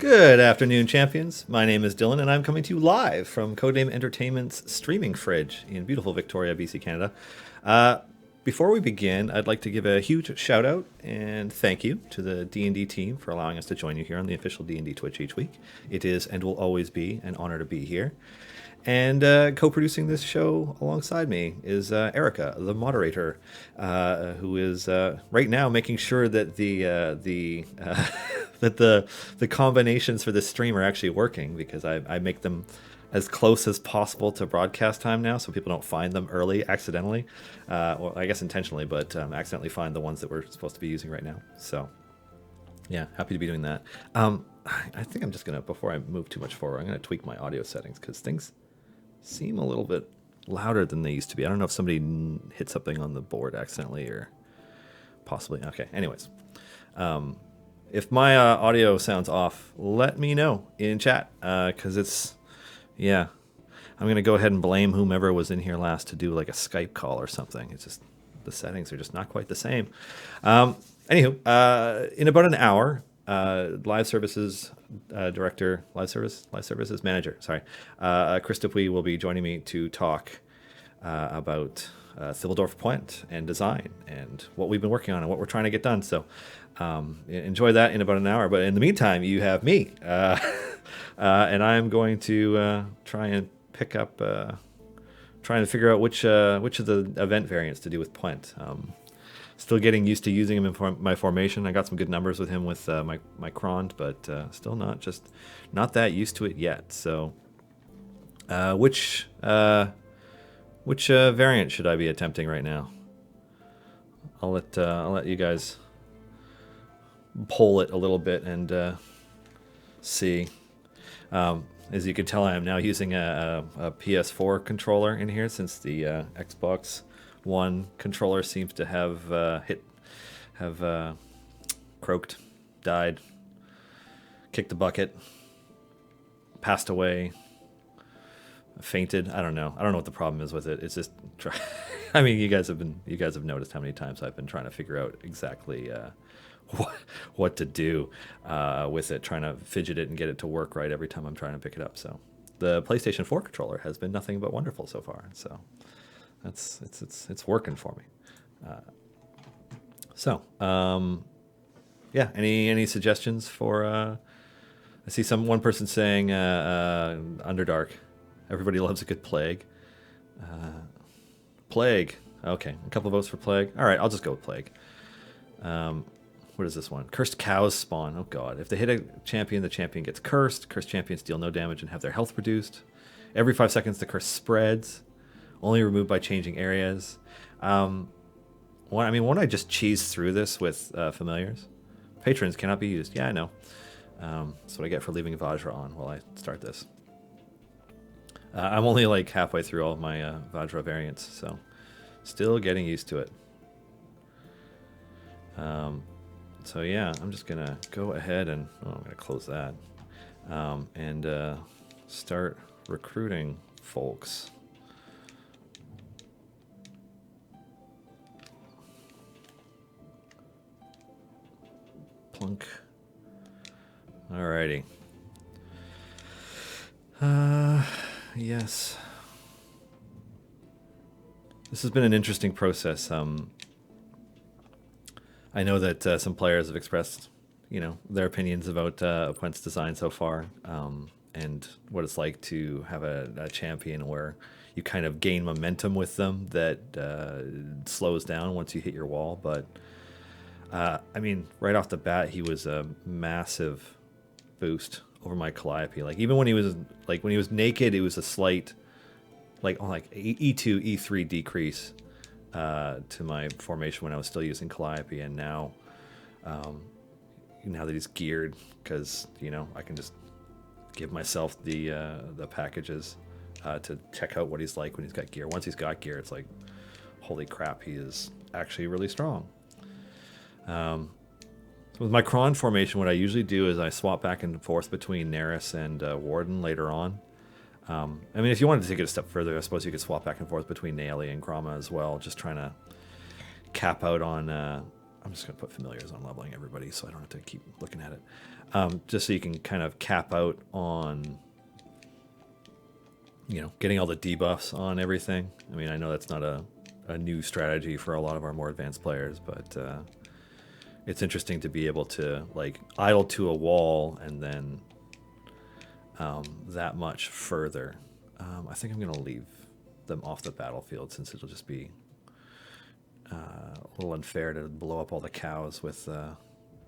Good afternoon, champions. My name is Dylan, and I'm coming to you live from Codename Entertainment's streaming fridge in beautiful Victoria, BC, Canada. Before we begin, I'd like to give a huge shout out and thank you to the D&D team for allowing us to join you here on the official D&D Twitch each week. It is and will always be an honor to be here. And co-producing this show alongside me is Erica, the moderator, who is right now making sure that that the combinations for this stream are actually working, because I make them as close as possible to broadcast time now, so people don't find them early accidentally, or I guess intentionally, but accidentally find the ones that we're supposed to be using right now. So yeah, happy to be doing that. I think I'm just gonna, before I move too much forward, I'm gonna tweak my audio settings because things seem a little bit louder than they used to be. I don't know if somebody hit something on the board accidentally or possibly. Okay, anyways. If my audio sounds off, let me know in chat, because it's, yeah. I'm going to go ahead and blame whomever was in here last to do like a Skype call or something. It's just, the settings are just not quite the same. Anywho, in about an hour, live services manager, Chris Dupuy will be joining me to talk about Thibaldorf Point and design and what we've been working on and what we're trying to get done. So enjoy that in about an hour. But in the meantime, you have me, and I'm going to try and pick up, trying to figure out which of the event variants to do with Point. Still getting used to using him in my formation. I got some good numbers with him with my Krond, but still not that used to it yet. So, which variant should I be attempting right now? I'll let you guys poll it a little bit and see. As you can tell, I am now using a PS4 controller in here, since the Xbox One controller seems to have croaked, died, kicked the bucket, passed away, fainted. I don't know what the problem is with it. It's just, I mean, you guys have noticed how many times I've been trying to figure out exactly what to do with it, trying to fidget it and get it to work right every time I'm trying to pick it up. So the PlayStation 4 controller has been nothing but wonderful so far. So it's working for me. Yeah. Any suggestions for? I see one person saying Underdark. Everybody loves a good plague. Plague. Okay, a couple of votes for plague. All right, I'll just go with plague. What is this one? Cursed cows spawn. Oh god. If they hit a champion, the champion gets cursed. Cursed champions deal no damage and have their health reduced. Every 5 seconds, the curse spreads. Only removed by changing areas. Won't I just cheese through this with familiars? Patrons cannot be used. Yeah, I know. That's what I get for leaving Vajra on while I start this. I'm only like halfway through all of my Vajra variants, so still getting used to it. So yeah, I'm just gonna go ahead and I'm gonna close that and start recruiting folks. Plunk. Alrighty. Yes. This has been an interesting process. I know that some players have expressed, their opinions about Puent's design so far, and what it's like to have a champion where you kind of gain momentum with them that slows down once you hit your wall. But right off the bat, he was a massive boost over my Calliope. Like, even when he was naked, it was a slight E2, E3 decrease to my formation when I was still using Calliope, and now that he's geared, because I can just give myself the packages to check out what he's like when he's got gear. Once he's got gear, it's like, holy crap, he is actually really strong. With my Kron formation, what I usually do is I swap back and forth between Neris and Warden later on. If you wanted to take it a step further, I suppose you could swap back and forth between Naeli and Grama as well, just trying to cap out on I'm just going to put familiars on leveling everybody so I don't have to keep looking at it. Just so you can kind of cap out on, getting all the debuffs on everything. I mean, I know that's not a new strategy for a lot of our more advanced players, but it's interesting to be able to like idle to a wall and then that much further. I think I'm going to leave them off the battlefield since it'll just be a little unfair to blow up all the cows with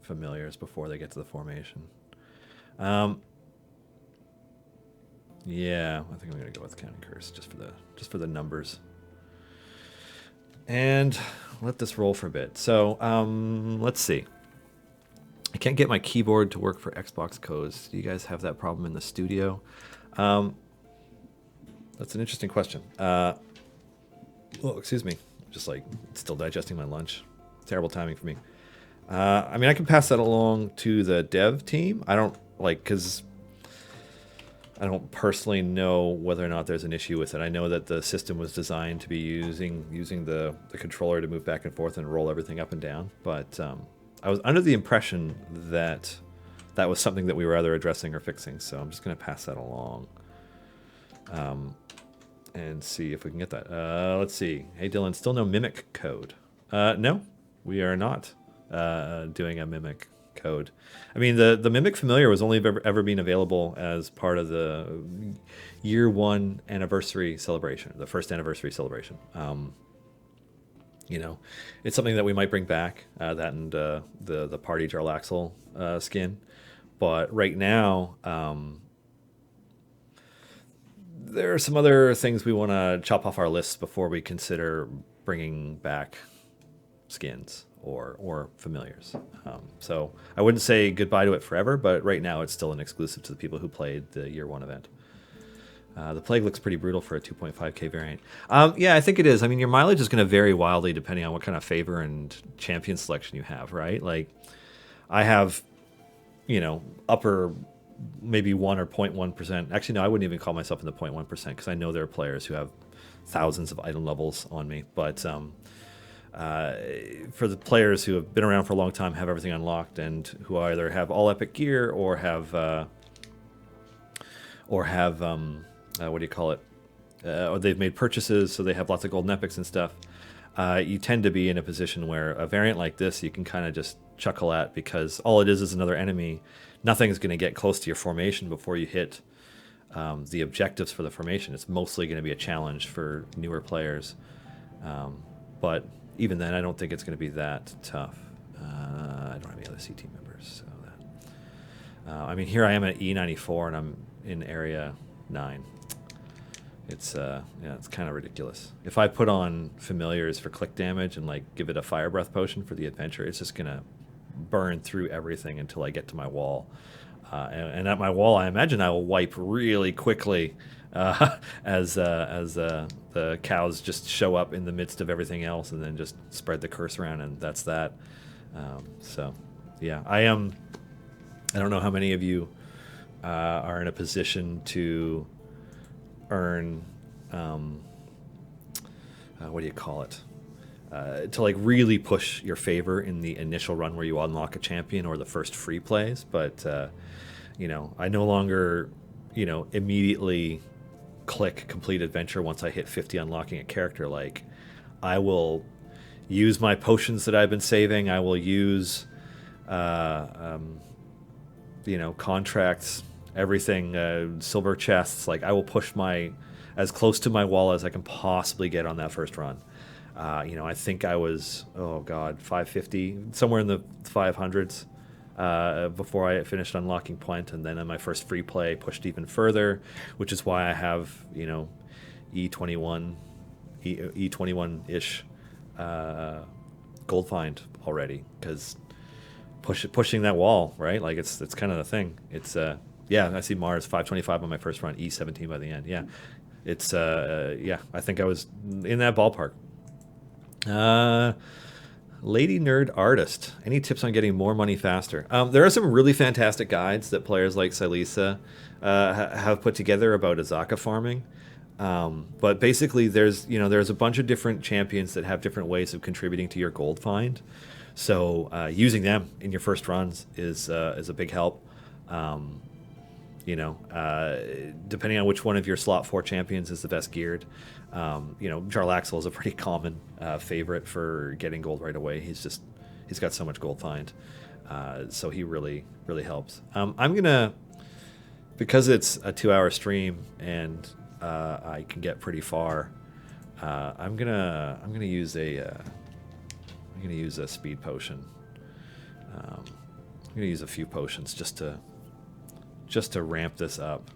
familiars before they get to the formation. Yeah, I think I'm going to go with Counting Curse just for the numbers. And let this roll for a bit. So let's see. I can't get my keyboard to work for Xbox codes. Do you guys have that problem in the studio? That's an interesting question. Excuse me. Just like still digesting my lunch. Terrible timing for me. I mean, I can pass that along to the dev team. I don't because I don't personally know whether or not there's an issue with it. I know that the system was designed to be using the controller to move back and forth and roll everything up and down. But I was under the impression that that was something that we were either addressing or fixing. So I'm just going to pass that along and see if we can get that. Let's see. Hey, Dylan, still no mimic code. No, we are not doing a mimic code. I mean, the mimic familiar was only ever been available as part of the year 1 anniversary celebration, the first anniversary celebration. It's something that we might bring back, that and the Party Jarlaxle skin. But right now, there are some other things we want to chop off our lists before we consider bringing back skins or familiars. So I wouldn't say goodbye to it forever, but right now it's still an exclusive to the people who played the year 1 event. The Plague looks pretty brutal for a 2.5k variant. Yeah, I think it is. I mean, your mileage is going to vary wildly depending on what kind of favor and champion selection you have, right? Like, I have, upper maybe 1 or 0.1%. Actually, no, I wouldn't even call myself in the 0.1% because I know there are players who have thousands of item levels on me. But for the players who have been around for a long time, have everything unlocked, and who either have all epic gear or have what do you call it? Or they've made purchases, so they have lots of golden epics and stuff. You tend to be in a position where a variant like this you can kind of just chuckle at because all it is another enemy. Nothing's going to get close to your formation before you hit the objectives for the formation. It's mostly going to be a challenge for newer players. But even then, I don't think it's going to be that tough. I don't have any other CT members. So I mean, here I am at E94, and I'm in area 9. It's it's kind of ridiculous. If I put on familiars for click damage and like give it a fire breath potion for the adventure, it's just gonna burn through everything until I get to my wall. And at my wall, I imagine I will wipe really quickly as the cows just show up in the midst of everything else, and then just spread the curse around, and that's that. So, yeah, I don't know how many of you are in a position to earn what do you call it? To like really push your favor in the initial run where you unlock a champion or the first free plays, but I no longer immediately click complete adventure once I hit 50 unlocking a character. Like, I will use my potions that I've been saving. I will use contracts, everything, silver chests. Like, I will push as close to my wall as I can possibly get on that first run. I think I was 550, somewhere in the 500s before I finished unlocking Point, and then in my first free play pushed even further, which is why I have E21-ish gold find already, because pushing that wall, right? Like, it's kind of the thing. It's I see Mars 525 on my first run, E17 by the end. Yeah, it's I think I was in that ballpark. Lady Nerd Artist, any tips on getting more money faster? There are some really fantastic guides that players like Silisa have put together about Azaka farming. But basically, there's a bunch of different champions that have different ways of contributing to your gold find. So using them in your first runs is a big help. Um, Depending on which one of your slot 4 champions is the best geared. Jarlaxle is a pretty common favorite for getting gold right away. He's got so much gold find, so he really helps. I'm gonna, because it's a 2-hour stream and I can get pretty far. I'm gonna use a speed potion. I'm gonna use a few potions just to ramp this up.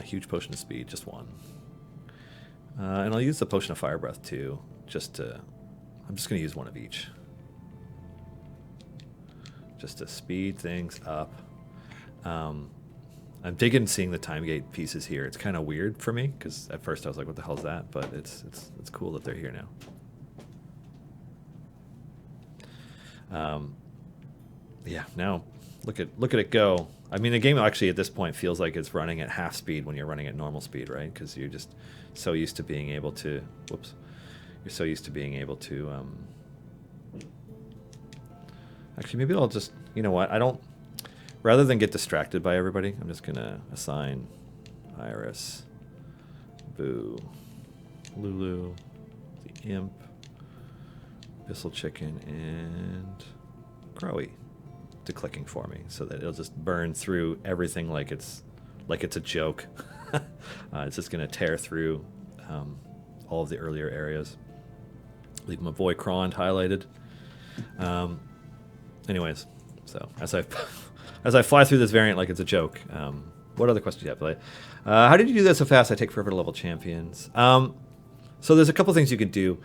Huge potion of speed, just one. And I'll use the potion of fire breath too, I'm just going to use one of each. Just to speed things up. I'm digging seeing the time gate pieces here. It's kind of weird for me, because at first I was like, what the hell is that? But it's cool that they're here now. Yeah, now look at it go. I mean, the game actually at this point feels like it's running at half speed when you're running at normal speed, right? Because you're just so used to being able to. Whoops. You're so used to being able to. Actually, maybe I'll just. You know what? I don't. Rather than get distracted by everybody, I'm just gonna assign Iris, Boo, Lulu, the Imp, Bissell Chicken, and Crowy to clicking for me, so that it'll just burn through everything like it's a joke. It's just going to tear through all of the earlier areas. Leave my boy Krond highlighted. Anyways, so as I fly through this variant like it's a joke, what other questions do you have, Play? How did you do that so fast? I take forever to level champions. So there's a couple things you could do.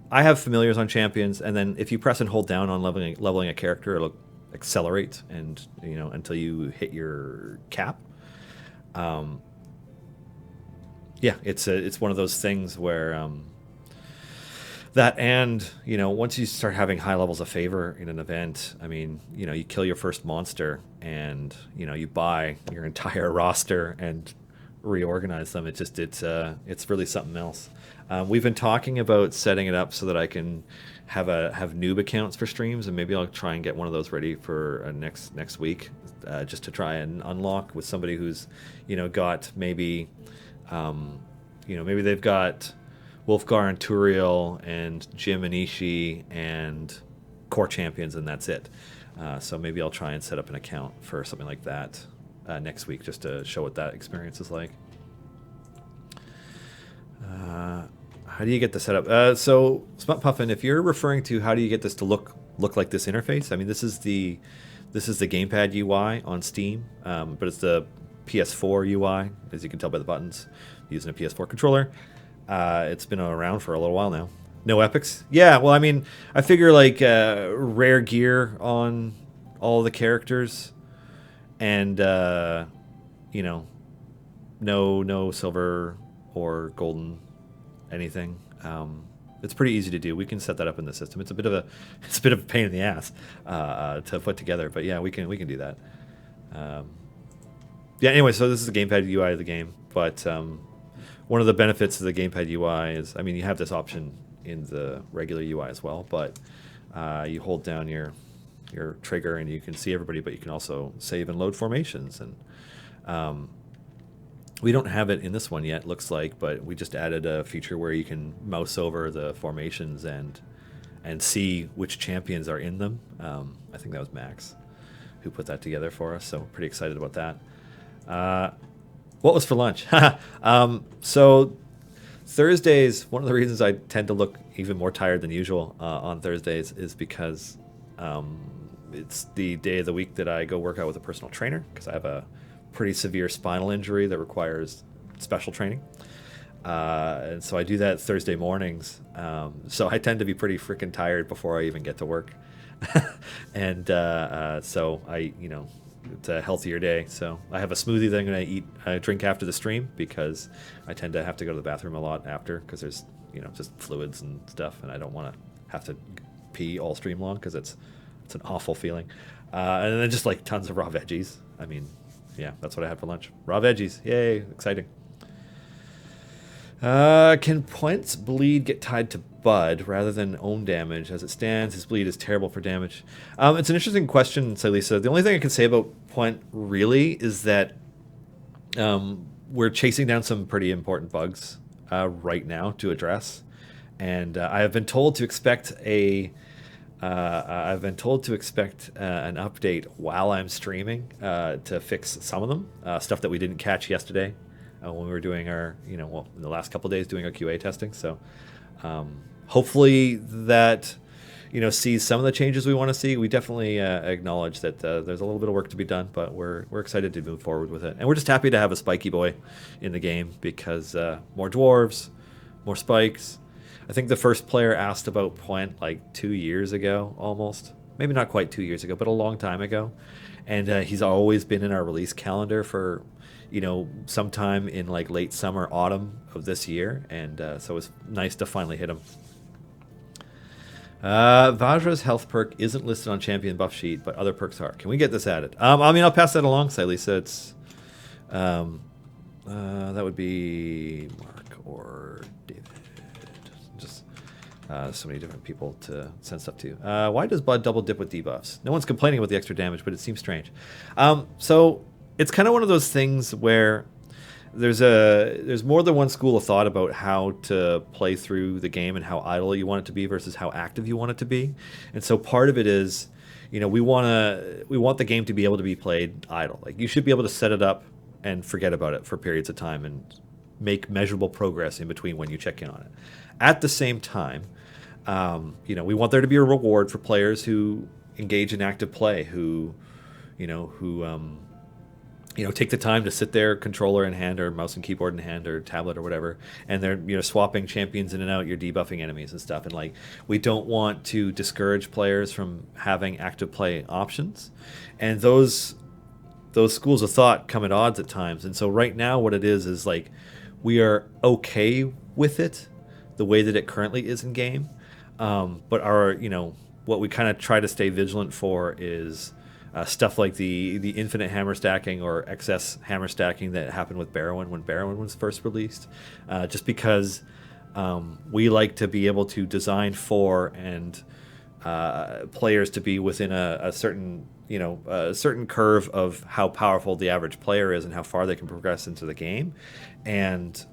I have familiars on champions, and then if you press and hold down on leveling a character, it'll accelerate, and until you hit your cap. Yeah, it's one of those things where that, and once you start having high levels of favor in an event, I mean, you kill your first monster, and you buy your entire roster and reorganize them. It's really something else. We've been talking about setting it up so that I can have noob accounts for streams, and maybe I'll try and get one of those ready for next week, just to try and unlock with somebody who's got maybe maybe they've got Wolfgar and Turiel and Jim and Ishii and core champions, and that's it. So maybe I'll try and set up an account for something like that next week, just to show what that experience is like. How do you get the setup? So Smut Puffin, if you're referring to how do you get this to look like this interface, I mean, this is the gamepad UI on Steam, but it's the PS4 UI, as you can tell by the buttons, using a PS4 controller. It's been around for a little while now. No epics? Yeah, well, I mean, I figure like rare gear on all the characters, and no silver or golden anything. It's pretty easy to do. We can set that up in the system. It's a bit of a pain in the ass to put together, but yeah, we can do that. Yeah. Anyway, so this is the gamepad UI of the game, but one of the benefits of the gamepad UI is, I mean, you have this option in the regular UI as well, but you hold down your trigger and you can see everybody, but you can also save and load formations, and we don't have it in this one yet, looks like, but we just added a feature where you can mouse over the formations and see which champions are in them. I think that was Max who put that together for us, so pretty excited about that. What was for lunch? So Thursdays, one of the reasons I tend to look even more tired than usual on Thursdays is because it's the day of the week that I go work out with a personal trainer, because I have a pretty severe spinal injury that requires special training, and so I do that Thursday mornings, so I tend to be pretty freaking tired before I even get to work. And so it's a healthier day, so I have a smoothie that I'm going to drink after the stream, because I tend to have to go to the bathroom a lot after, because there's just fluids and stuff, and I don't want to have to pee all stream long, because it's an awful feeling. And then just like tons of raw veggies. I mean, yeah, that's what I had for lunch. Raw veggies. Yay, exciting. Can Point's bleed get tied to Bud rather than own damage? As it stands, his bleed is terrible for damage. It's an interesting question, say Lisa. The only thing I can say about Point really is that we're chasing down some pretty important bugs right now to address, and I have been told to expect an update while I'm streaming to fix some of them, stuff that we didn't catch yesterday when we were doing our, in the last couple of days doing our QA testing. So hopefully that, sees some of the changes we want to see. We definitely acknowledge that there's a little bit of work to be done, but we're excited to move forward with it. And we're just happy to have a spiky boy in the game because more dwarves, more spikes. I think the first player asked about Point like 2 years ago, almost. Maybe not quite 2 years ago, but a long time ago. And he's always been in our release calendar for, sometime in like late summer, autumn of this year. And so it's nice to finally hit him. Vajra's health perk isn't listed on champion buff sheet, but other perks are. Can we get this added? I'll pass that along, Lisa. It's that would be Mark or David. Just so many different people to send stuff to. Why does Bud double dip with debuffs? No one's complaining about the extra damage, but it seems strange. So it's kind of one of those things where there's more than one school of thought about how to play through the game and how idle you want it to be versus how active you want it to be. And so part of it is, we want the game to be able to be played idle. Like you should be able to set it up and forget about it for periods of time and make measurable progress in between when you check in on it. At the same time, we want there to be a reward for players who engage in active play, who take the time to sit there, controller in hand or mouse and keyboard in hand or tablet or whatever, and they're swapping champions in and out, you're debuffing enemies and stuff. And like, we don't want to discourage players from having active play options. And those schools of thought come at odds at times. And so right now what it is like, we are okay with it the way that it currently is in game. But what we kind of try to stay vigilant for is stuff like the infinite hammer stacking or excess hammer stacking that happened with Barrowin when Barrowin was first released. Just because we like to be able to design for and players to be within a certain curve of how powerful the average player is and how far they can progress into the game. And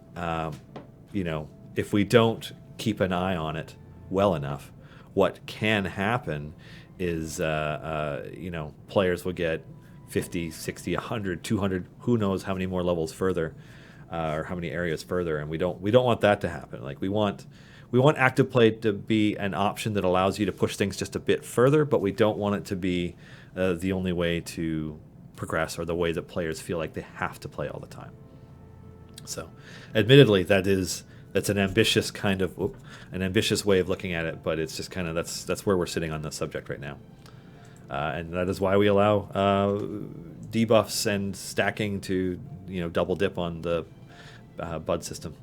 if we don't keep an eye on it well enough, what can happen is players will get 50, 60, 100, 200, who knows how many more levels further or how many areas further, and we don't want that to happen. Like we want active play to be an option that allows you to push things just a bit further, but we don't want it to be the only way to progress or the way that players feel like they have to play all the time. So admittedly, that's an ambitious way of looking at it, but it's just kind of that's where we're sitting on this subject right now, and that is why we allow debuffs and stacking to double dip on the Bud system.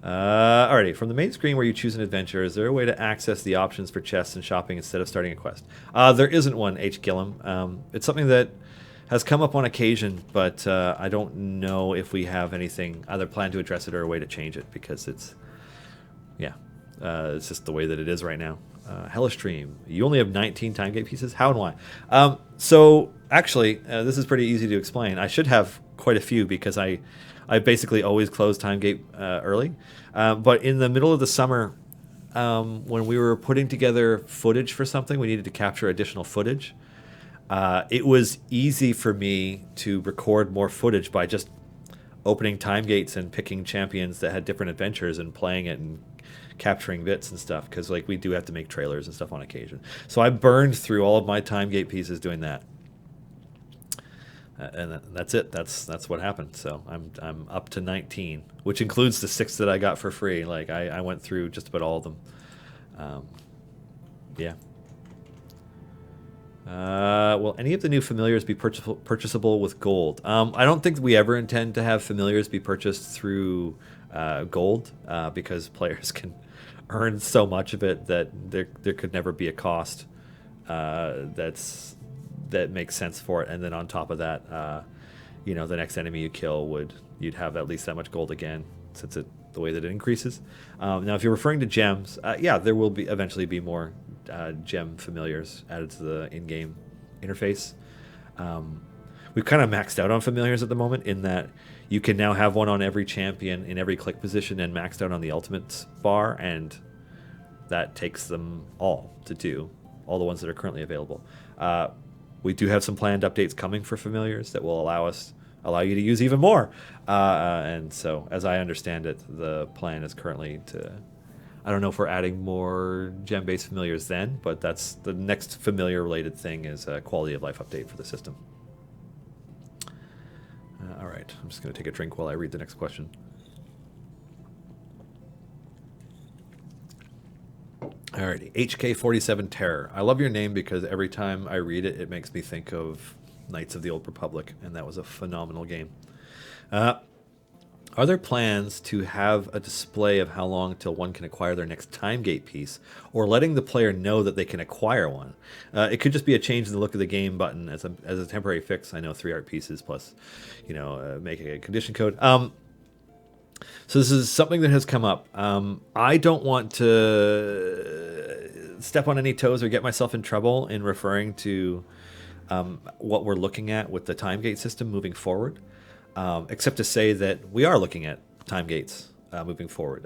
Alrighty, from the main screen where you choose an adventure, is there a way to access the options for chests and shopping instead of starting a quest? There isn't one, H. Gillum. It's something that has come up on occasion, but I don't know if we have anything, either plan to address it or a way to change it, because it's just the way that it is right now. Hellish Dream, you only have 19 time gate pieces? How and why? So actually, this is pretty easy to explain. I should have quite a few because I basically always close time gate early. But in the middle of the summer, when we were putting together footage for something, we needed to capture additional footage. It was easy for me to record more footage by just opening time gates and picking champions that had different adventures and playing it and capturing bits and stuff, because like we do have to make trailers and stuff on occasion. So I burned through all of my time gate pieces doing that, and that's it. That's what happened. So I'm up to 19, which includes the 6 that I got for free. Like I went through just about all of them. Yeah. Will any of the new familiars be purchasable with gold? I don't think we ever intend to have familiars be purchased through gold, because players can earn so much of it that there could never be a cost that makes sense for it. And then on top of that, the next enemy you kill you'd have at least that much gold again, since the way that it increases. Now, if you're referring to gems, yeah, there will be eventually be more gem familiars added to the in-game interface. We've kind of maxed out on familiars at the moment in that you can now have one on every champion in every click position and maxed out on the ultimates bar, and that takes them all to do, all the ones that are currently available. We do have some planned updates coming for familiars that will allow you to use even more. And so, as I understand it, the plan is currently to, I don't know if we're adding more gem-based familiars then, but that's the next familiar-related thing is a quality of life update for the system. All right, I'm just going to take a drink while I read the next question. Alrighty, HK47 Terror. I love your name because every time I read it, it makes me think of Knights of the Old Republic, and that was a phenomenal game. Are there plans to have a display of how long till one can acquire their next time gate piece, or letting the player know that they can acquire one? It could just be a change in the look of the game button as a temporary fix. I know 3 art pieces plus, making a condition code. So this is something that has come up. I don't want to step on any toes or get myself in trouble in referring to what we're looking at with the time gate system moving forward, except to say that we are looking at time gates moving forward.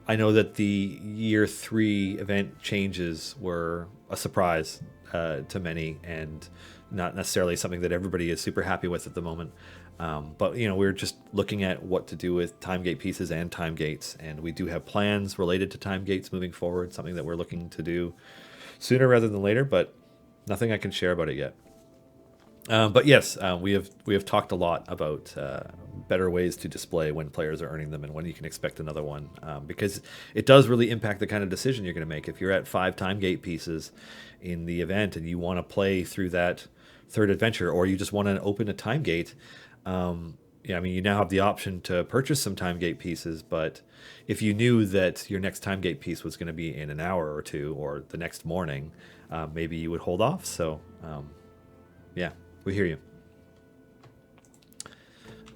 I know that the year 3 event changes were a surprise to many and not necessarily something that everybody is super happy with at the moment. But we're just looking at what to do with time gate pieces and time gates, and we do have plans related to time gates moving forward, something that we're looking to do sooner rather than later, but nothing I can share about it yet. But yes, we have talked a lot about better ways to display when players are earning them and when you can expect another one, because it does really impact the kind of decision you're going to make. If you're at 5 time gate pieces in the event and you want to play through that third adventure, or you just want to open a time gate, you now have the option to purchase some time gate pieces, but if you knew that your next time gate piece was going to be in an hour or two or the next morning, maybe you would hold off. So, we hear you.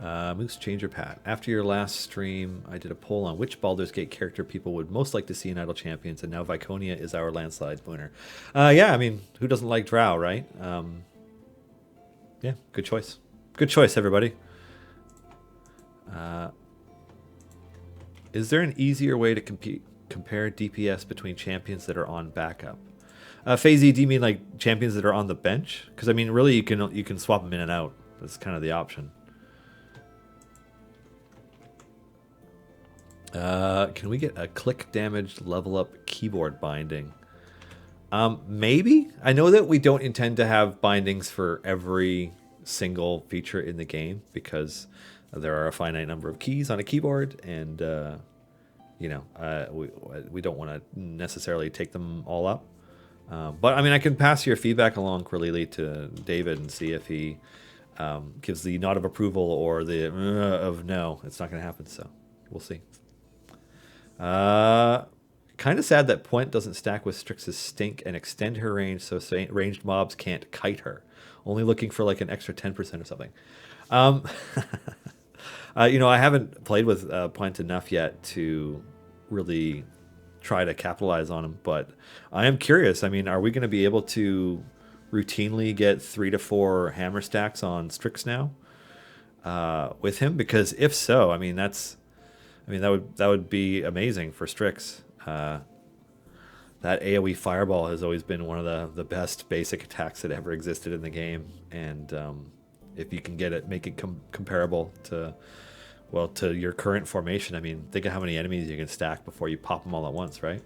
Moose Changer Pat. After your last stream, I did a poll on which Baldur's Gate character people would most like to see in Idle Champions, and now Viconia is our landslide winner. Who doesn't like Drow, right? Good choice. Good choice, everybody. Is there an easier way to compare DPS between champions that are on backup? FaZe, do you mean like champions that are on the bench? Because really, you can swap them in and out. That's kind of the option. Can we get a click damage level up keyboard binding? Maybe. I know that we don't intend to have bindings for every single feature in the game because there are a finite number of keys on a keyboard, and we don't want to necessarily take them all up. But I can pass your feedback along, Corlelia, to David and see if he gives the nod of approval or the of no. It's not going to happen, so we'll see. Kind of sad that Point doesn't stack with Strix's Stink and extend her range so ranged mobs can't kite her. Only looking for like an extra 10% or something. I haven't played with Point enough yet to really try to capitalize on him, but I am curious. Are we going to be able to routinely get 3 to 4 hammer stacks on Strix now with him? Because if so, that would be amazing for Strix. That AoE fireball has always been one of the best basic attacks that ever existed in the game, and if you can get it, make it comparable to your current formation. Think of how many enemies you can stack before you pop them all at once, right?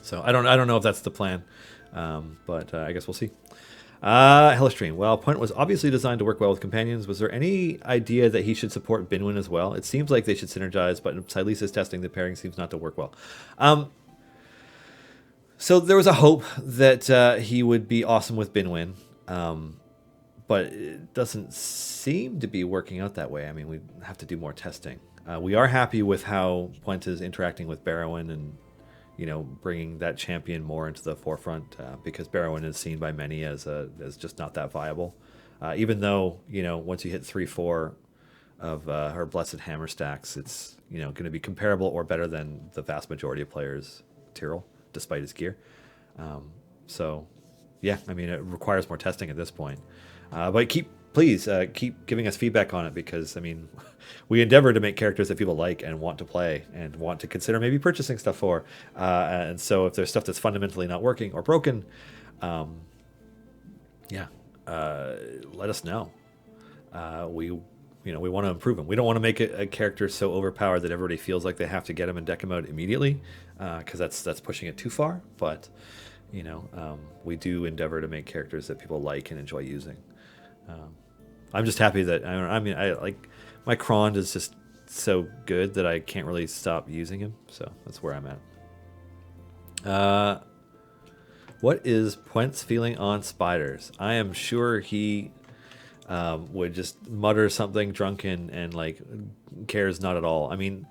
So I don't know if that's the plan, but I guess we'll see. Hellestream. Well, Point was obviously designed to work well with companions. Was there any idea that he should support Binwin as well? It seems like they should synergize, but in Silesa's testing, the pairing seems not to work well. So there was a hope that he would be awesome with Binwin, but it doesn't seem to be working out that way. We have to do more testing. We are happy with how Point is interacting with Barrowin and bringing that champion more into the forefront, because Barrowin is seen by many as just not that viable. Even though once you hit 3-4, her blessed hammer stacks, it's going to be comparable or better than the vast majority of players' Tyrell, despite his gear. So, yeah, I mean, it requires more testing at this point. But please keep giving us feedback on it, because I mean, we endeavor to make characters that people like and want to play and want to consider maybe purchasing stuff for. And so, if there's stuff that's fundamentally not working or broken, let us know. We want to improve them. We don't want to make a character so overpowered that everybody feels like they have to get him in Deca mode immediately, because that's pushing it too far. But we do endeavor to make characters that people like and enjoy using. I'm just happy that I like my Krond is just so good that I can't really stop using him. So that's where I'm at. What is Puent's feeling on spiders? I am sure he would just mutter something drunken and like cares not at all. I mean,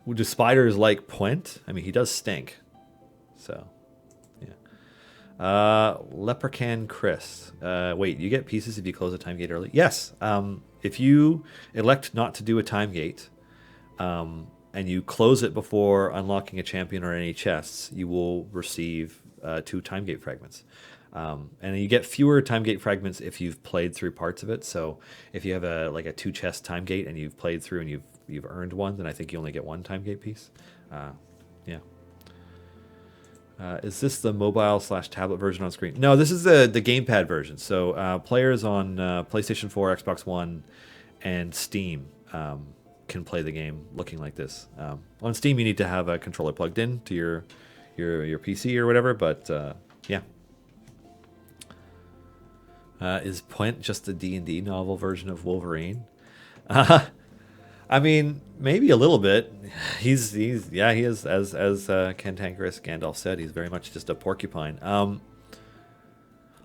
do spiders like Puent? I mean, he does stink. So, yeah. Leprechaun Chris. Wait, you get pieces if you close a time gate early? Yes. If you elect not to do a time gate, and you close it before unlocking a champion or any chests, you will receive 2 time gate fragments. And you get fewer time gate fragments if you've played through parts of it. So if you have a 2 chest time gate and you've played through and you've earned one, then I think you only get 1 time gate piece. Yeah. Is this the mobile/tablet version on screen? No, this is the gamepad version. So players on PlayStation 4, Xbox One, and Steam can play the game looking like this. On Steam, you need to have a controller plugged in to your PC or whatever. But yeah. Is Puent just the D&D novel version of Wolverine? I mean, maybe a little bit. He is, as Cantankerous Gandalf said, he's very much just a porcupine. A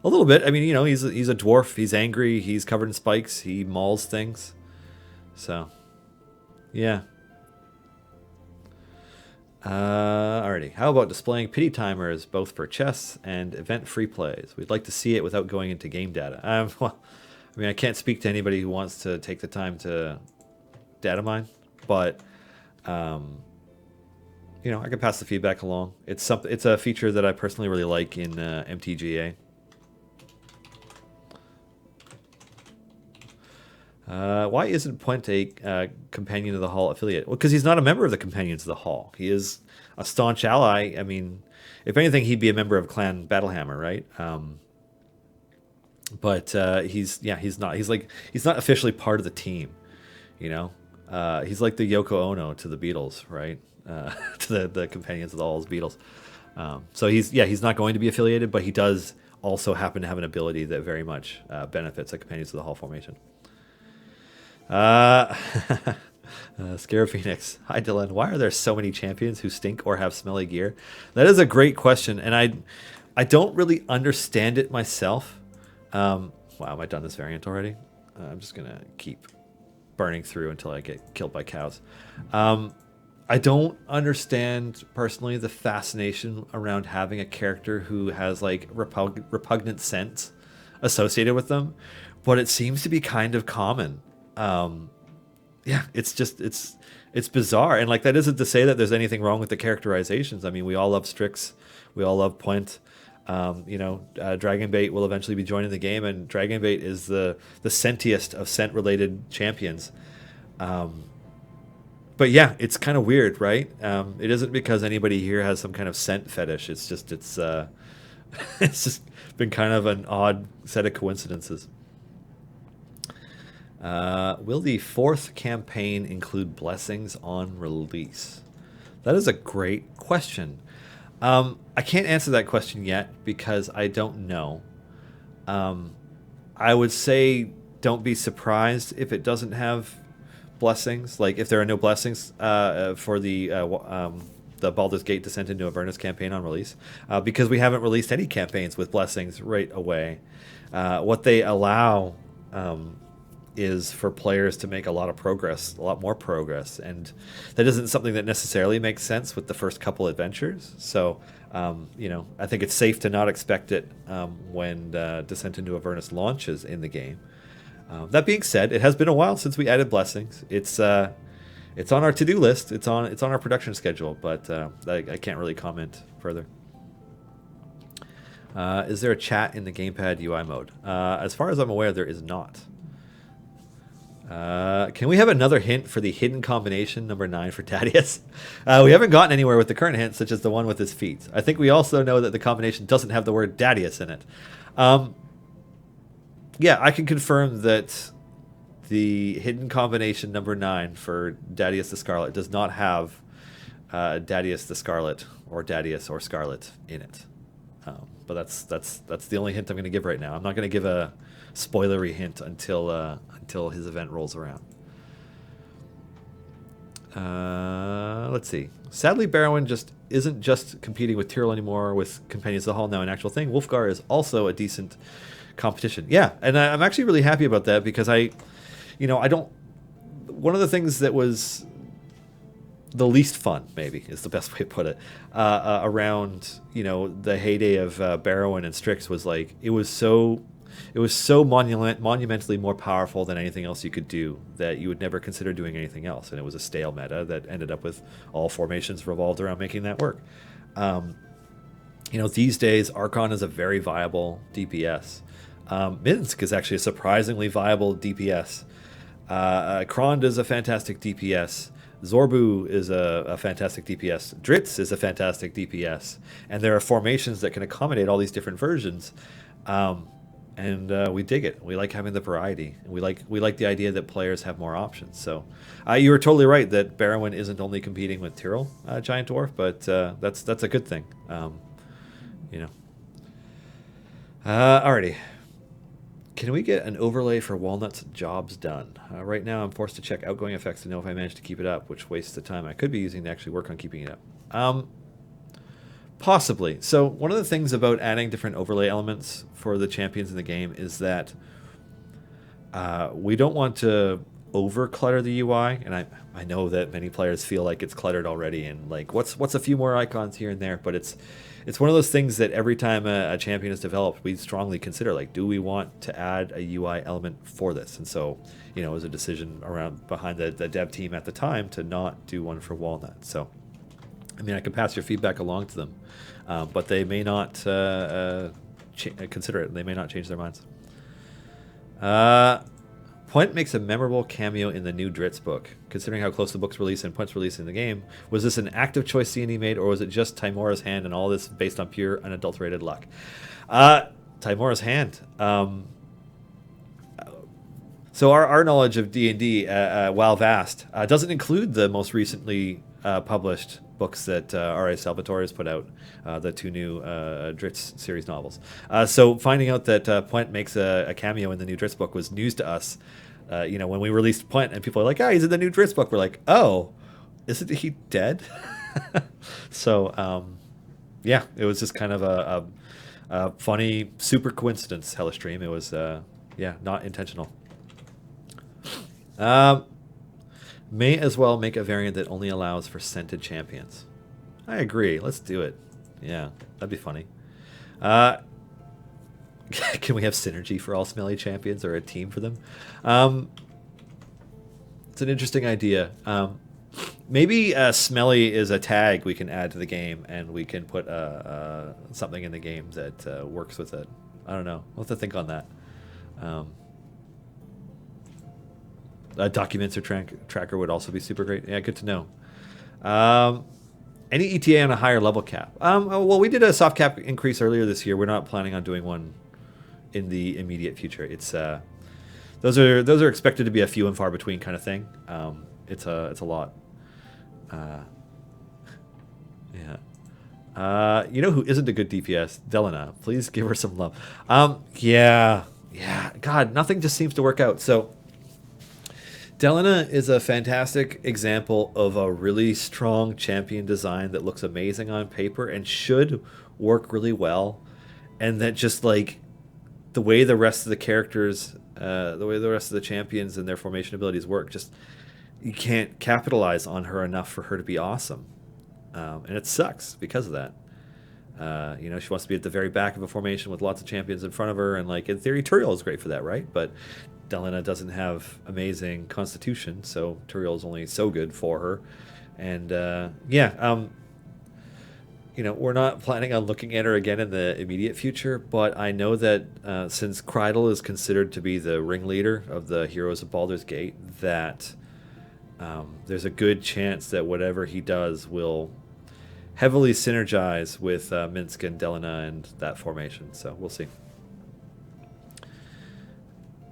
little bit. I mean, he's a dwarf. He's angry. He's covered in spikes. He mauls things. So, yeah. Alrighty. How about displaying pity timers both for chests and event free plays? We'd like to see it without going into game data. Well, I mean, I can't speak to anybody who wants to take the time to data mine, but I can pass the feedback along. It's a feature that I personally really like in MTGA. Why isn't Puent a Companion of the Hall affiliate? Well, because he's not a member of the Companions of the Hall. He is a staunch ally. I mean, if anything, he'd be a member of Clan Battlehammer, right? But he's not. He's not officially part of the team. He's like the Yoko Ono to the Beatles, right? To the Companions of the Hall's Beatles. So he's not going to be affiliated, but he does also happen to have an ability that very much benefits a Companions of the Hall formation. Scare Phoenix. Hi, Dylan. Why are there so many champions who stink or have smelly gear? That is a great question, and I don't really understand it myself. Wow, have I done this variant already? I'm just going to keep burning through until I get killed by cows. I don't understand, personally, the fascination around having a character who has, like, repugnant scents associated with them, but it seems to be kind of common. It's bizarre, and like that isn't to say that there's anything wrong with the characterizations. I mean, we all love Strix, we all love Puent. Dragonbait will eventually be joining the game, and Dragonbait is the scentiest of scent related champions. But yeah, it's kind of weird, right? It isn't because anybody here has some kind of scent fetish. It's just it's just been kind of an odd set of coincidences. Will the 4th campaign include blessings on release? That is a great question. I can't answer that question yet because I don't know. I would say don't be surprised if it doesn't have blessings. Like if there are no blessings for the Baldur's Gate Descent into Avernus campaign on release, because we haven't released any campaigns with blessings right away. What they allow is for players to make a lot more progress, and that isn't something that necessarily makes sense with the first couple adventures. So, I think it's safe to not expect it when Descent into Avernus launches in the game. That being said, it has been a while since we added blessings. It's on our to-do list. It's on our production schedule, but I can't really comment further. Is there a chat in the gamepad UI mode? As far as I'm aware, there is not. Can we have another hint for the hidden combination number 9 for Thaddeus? We haven't gotten anywhere with the current hint, such as the one with his feet. I think we also know that the combination doesn't have the word Thaddeus in it. Yeah, I can confirm that the hidden combination number 9 for Thaddeus the Scarlet does not have Thaddeus the Scarlet or Thaddeus or Scarlet in it. But that's the only hint I'm going to give right now. I'm not going to give a spoilery hint until his event rolls around. Let's see. Sadly, Barrowin isn't just competing with Tyrell anymore with Companions of the Hall now an actual thing. Wolfgar is also a decent competition. Yeah, and I'm actually really happy about that because I don't. One of the things that was the least fun, maybe, is the best way to put it, around the heyday of Barrowin and Strix was like it was so monumentally more powerful than anything else you could do that you would never consider doing anything else, and it was a stale meta that ended up with all formations revolved around making that work. These days Archon is a very viable DPS. Minsk is actually a surprisingly viable DPS. Krond is a fantastic DPS. Zorbu is a fantastic DPS. Dritz is a fantastic DPS. And there are formations that can accommodate all these different versions. And we dig it. We like having the variety. We like the idea that players have more options. So you were totally right that Barrowin isn't only competing with Tyrell, Giant Dwarf, but that's a good thing. Alrighty. Can we get an overlay for Walnut's jobs done? Right now I'm forced to check outgoing effects to know if I manage to keep it up, which wastes the time I could be using to actually work on keeping it up. Possibly. So one of the things about adding different overlay elements for the champions in the game is that we don't want to over clutter the UI, and I know that many players feel like it's cluttered already, and like what's a few more icons here and there, but it's one of those things that every time a champion is developed, we strongly consider, like, do we want to add a UI element for this? And so, it was a decision behind the dev team at the time to not do one for Walnut. So, I mean, I can pass your feedback along to them, but they may not consider it. They may not change their minds. Point makes a memorable cameo in the new Dritz book. Considering how close the book's release and Point's release in the game, was this an active choice C&E made, or was it just Timora's hand and all this based on pure unadulterated luck? Timora's hand. So our knowledge of D&D, while vast, doesn't include the most recently published books that R.A. Salvatore has put out, the 2 new Dritz series novels. So finding out that Point makes a cameo in the new Dritz book was news to us. When we released Point and people are like, he's in the new Dritz book, we're like, oh, isn't he dead? So, yeah, it was just kind of a funny, super coincidence, Hellestream. It was, not intentional. May as well make a variant that only allows for scented champions. I agree. Let's do it. Yeah, that'd be funny. Can we have synergy for all smelly champions or a team for them? It's an interesting idea. Maybe smelly is a tag we can add to the game, and we can put something in the game that works with it. I don't know. We'll have to think on that. Documents or tracker would also be super great. Yeah, good to know. Any ETA on a higher level cap? Well, we did a soft cap increase earlier this year. We're not planning on doing one in the immediate future. It's those are expected to be a few and far between kind of thing. It's a lot. Yeah. Who isn't a good DPS? Delana. Please give her some love. Yeah. God, nothing just seems to work out. So Delana is a fantastic example of a really strong champion design that looks amazing on paper and should work really well. And that just like the way the rest of the characters, the way the rest of the champions and their formation abilities work, just you can't capitalize on her enough for her to be awesome. And it sucks because of that. You know, she wants to be at the very back of a formation with lots of champions in front of her, and like in theory, Turiel is great for that, right? But Delina doesn't have amazing constitution, so Turiel is only so good for her. And you know, we're not planning on looking at her again in the immediate future, but I know that since Kreidel is considered to be the ringleader of the Heroes of Baldur's Gate, that there's a good chance that whatever he does will heavily synergize with Minsk and Delina and that formation. So we'll see.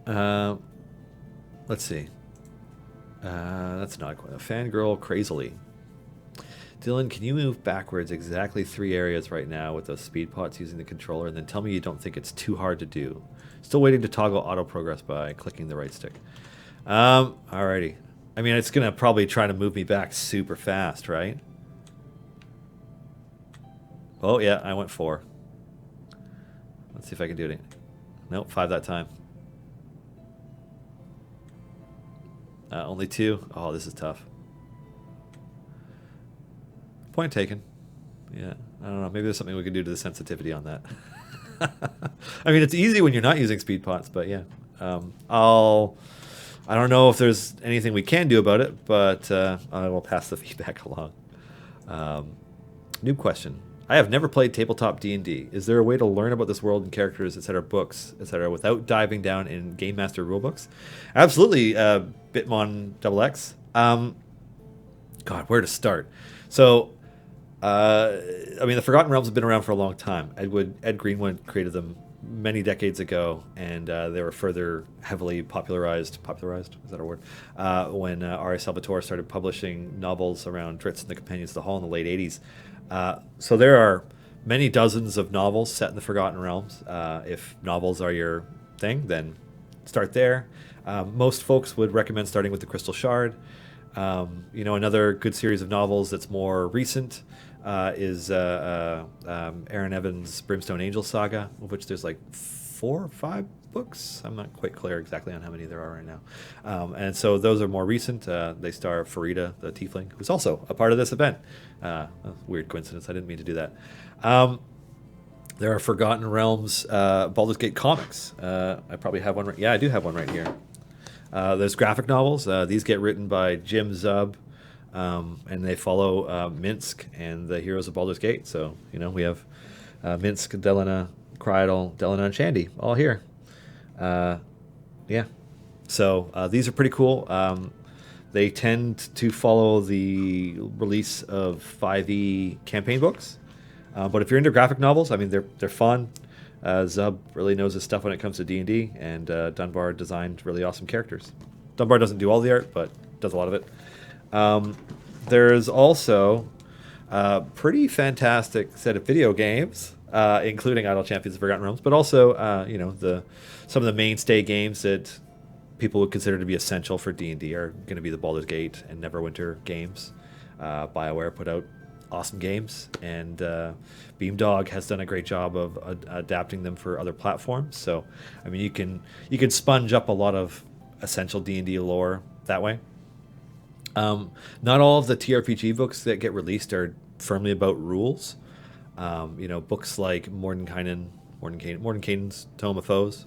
Let's see. That's not quite a fangirl crazily. Dylan, can you move backwards exactly 3 areas right now with those speed pots using the controller, and then tell me you don't think it's too hard to do? Still waiting to toggle auto progress by clicking the right stick. Alrighty. I mean, it's gonna probably try to move me back super fast, right? Oh yeah, I went 4. Let's see if I can do it. Nope, 5 that time. Only 2. Oh, this is tough. Point taken. Yeah, I don't know. Maybe there's something we can do to the sensitivity on that. I mean, it's easy when you're not using speed pots, but yeah. I don't know if there's anything we can do about it, but I will pass the feedback along. New question. I have never played tabletop D&D. Is there a way to learn about this world and characters, etc., books, etc., without diving down in Game Master rulebooks? Absolutely, Bitmon XX. God, where to start? So, I mean, the Forgotten Realms have been around for a long time. Ed Greenwood created them many decades ago, and they were further heavily popularized, is that a word? When R.A. Salvatore started publishing novels around Drizzt and the Companions of the Hall in the late 80s. So there are many dozens of novels set in the Forgotten Realms. If novels are your thing, then start there. Most folks would recommend starting with the Crystal Shard. You know, another good series of novels that's more recent is Aaron Evans' Brimstone Angel Saga, of which there's like 4 or 5 books. I'm not quite clear exactly on how many there are right now. And so those are more recent. They star Farida, the Tiefling, who's also a part of this event. Weird coincidence. I didn't mean to do that. There are Forgotten Realms Baldur's Gate comics. I probably have one. Yeah, I do have one right here. There's graphic novels. These get written by Jim Zub, and they follow Minsk and the Heroes of Baldur's Gate. So, you know, we have Minsk, Delina, Kreidel, Delina, and Shandy all here. Yeah. So these are pretty cool. They tend to follow the release of 5e campaign books. But if you're into graphic novels, I mean, they're fun. Zub really knows his stuff when it comes to D&D, and Dunbar designed really awesome characters. Dunbar doesn't do all the art, but does a lot of it. There's also a pretty fantastic set of video games, including Idle Champions of Forgotten Realms, but also you know, some of the mainstay games that people would consider to be essential for D&D are going to be the Baldur's Gate and Neverwinter games. BioWare put out awesome games, and Beamdog has done a great job of adapting them for other platforms. So, I mean, you can sponge up a lot of essential D&D lore that way. Not all of the TRPG books that get released are firmly about rules. You know, books like Mordenkainen's Tome of Foes.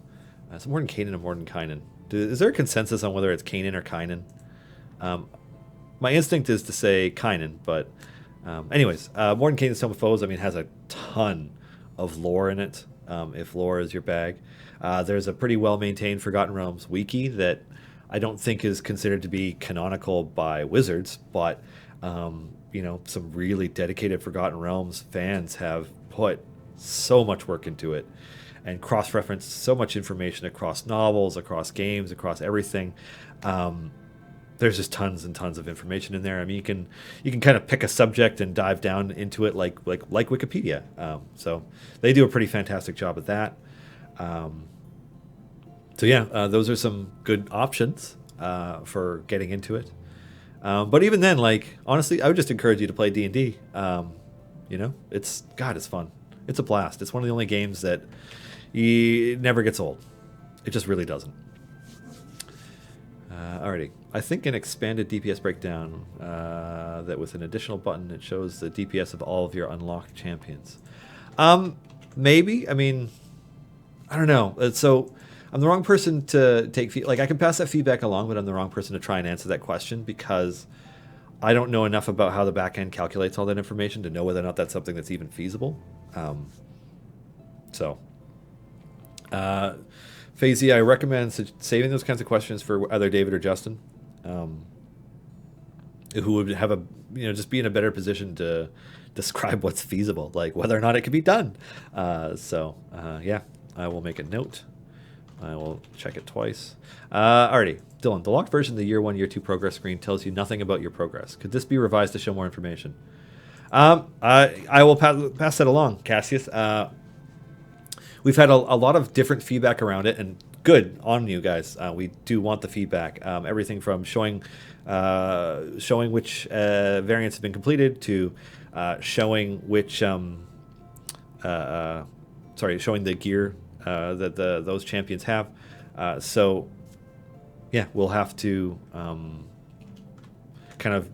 It's Mordenkainen and Mordenkainen. Is there a consensus on whether it's Kanan or Kynan? My instinct is to say Kynan, but anyways, Mordenkainen's Tome of Foes, I mean, has a ton of lore in it, if lore is your bag. There's a pretty well-maintained Forgotten Realms wiki that I don't think is considered to be canonical by Wizards, but you know, some really dedicated Forgotten Realms fans have put so much work into it and cross-referenced so much information across novels, across games, across everything. There's just tons and tons of information in there. I mean, you can kind of pick a subject and dive down into it like Wikipedia. So they do a pretty fantastic job at that. So yeah, those are some good options for getting into it. But even then, like, honestly, I would just encourage you to play D&D. You know, it's fun. It's a blast. It's one of the only games that it never gets old. It just really doesn't. Alrighty. I think an expanded DPS breakdown that with an additional button it shows the DPS of all of your unlocked champions. Maybe. I mean, I don't know. So I'm the wrong person to take like I can pass that feedback along, but I'm the wrong person to try and answer that question because I don't know enough about how the back end calculates all that information to know whether or not that's something that's even feasible. So, Fazy, I recommend saving those kinds of questions for either David or Justin, who would have a just be in a better position to describe what's feasible, like whether or not it can be done. Yeah, I will make a note. I will check it twice. Alrighty, Dylan. The locked version of the year 1, year 2 progress screen tells you nothing about your progress. Could this be revised to show more information? I will pass that along, Cassius. We've had a lot of different feedback around it, and good on you guys. We do want the feedback. Everything from showing which variants have been completed to showing which showing the gear that those champions have. So yeah, we'll have to kind of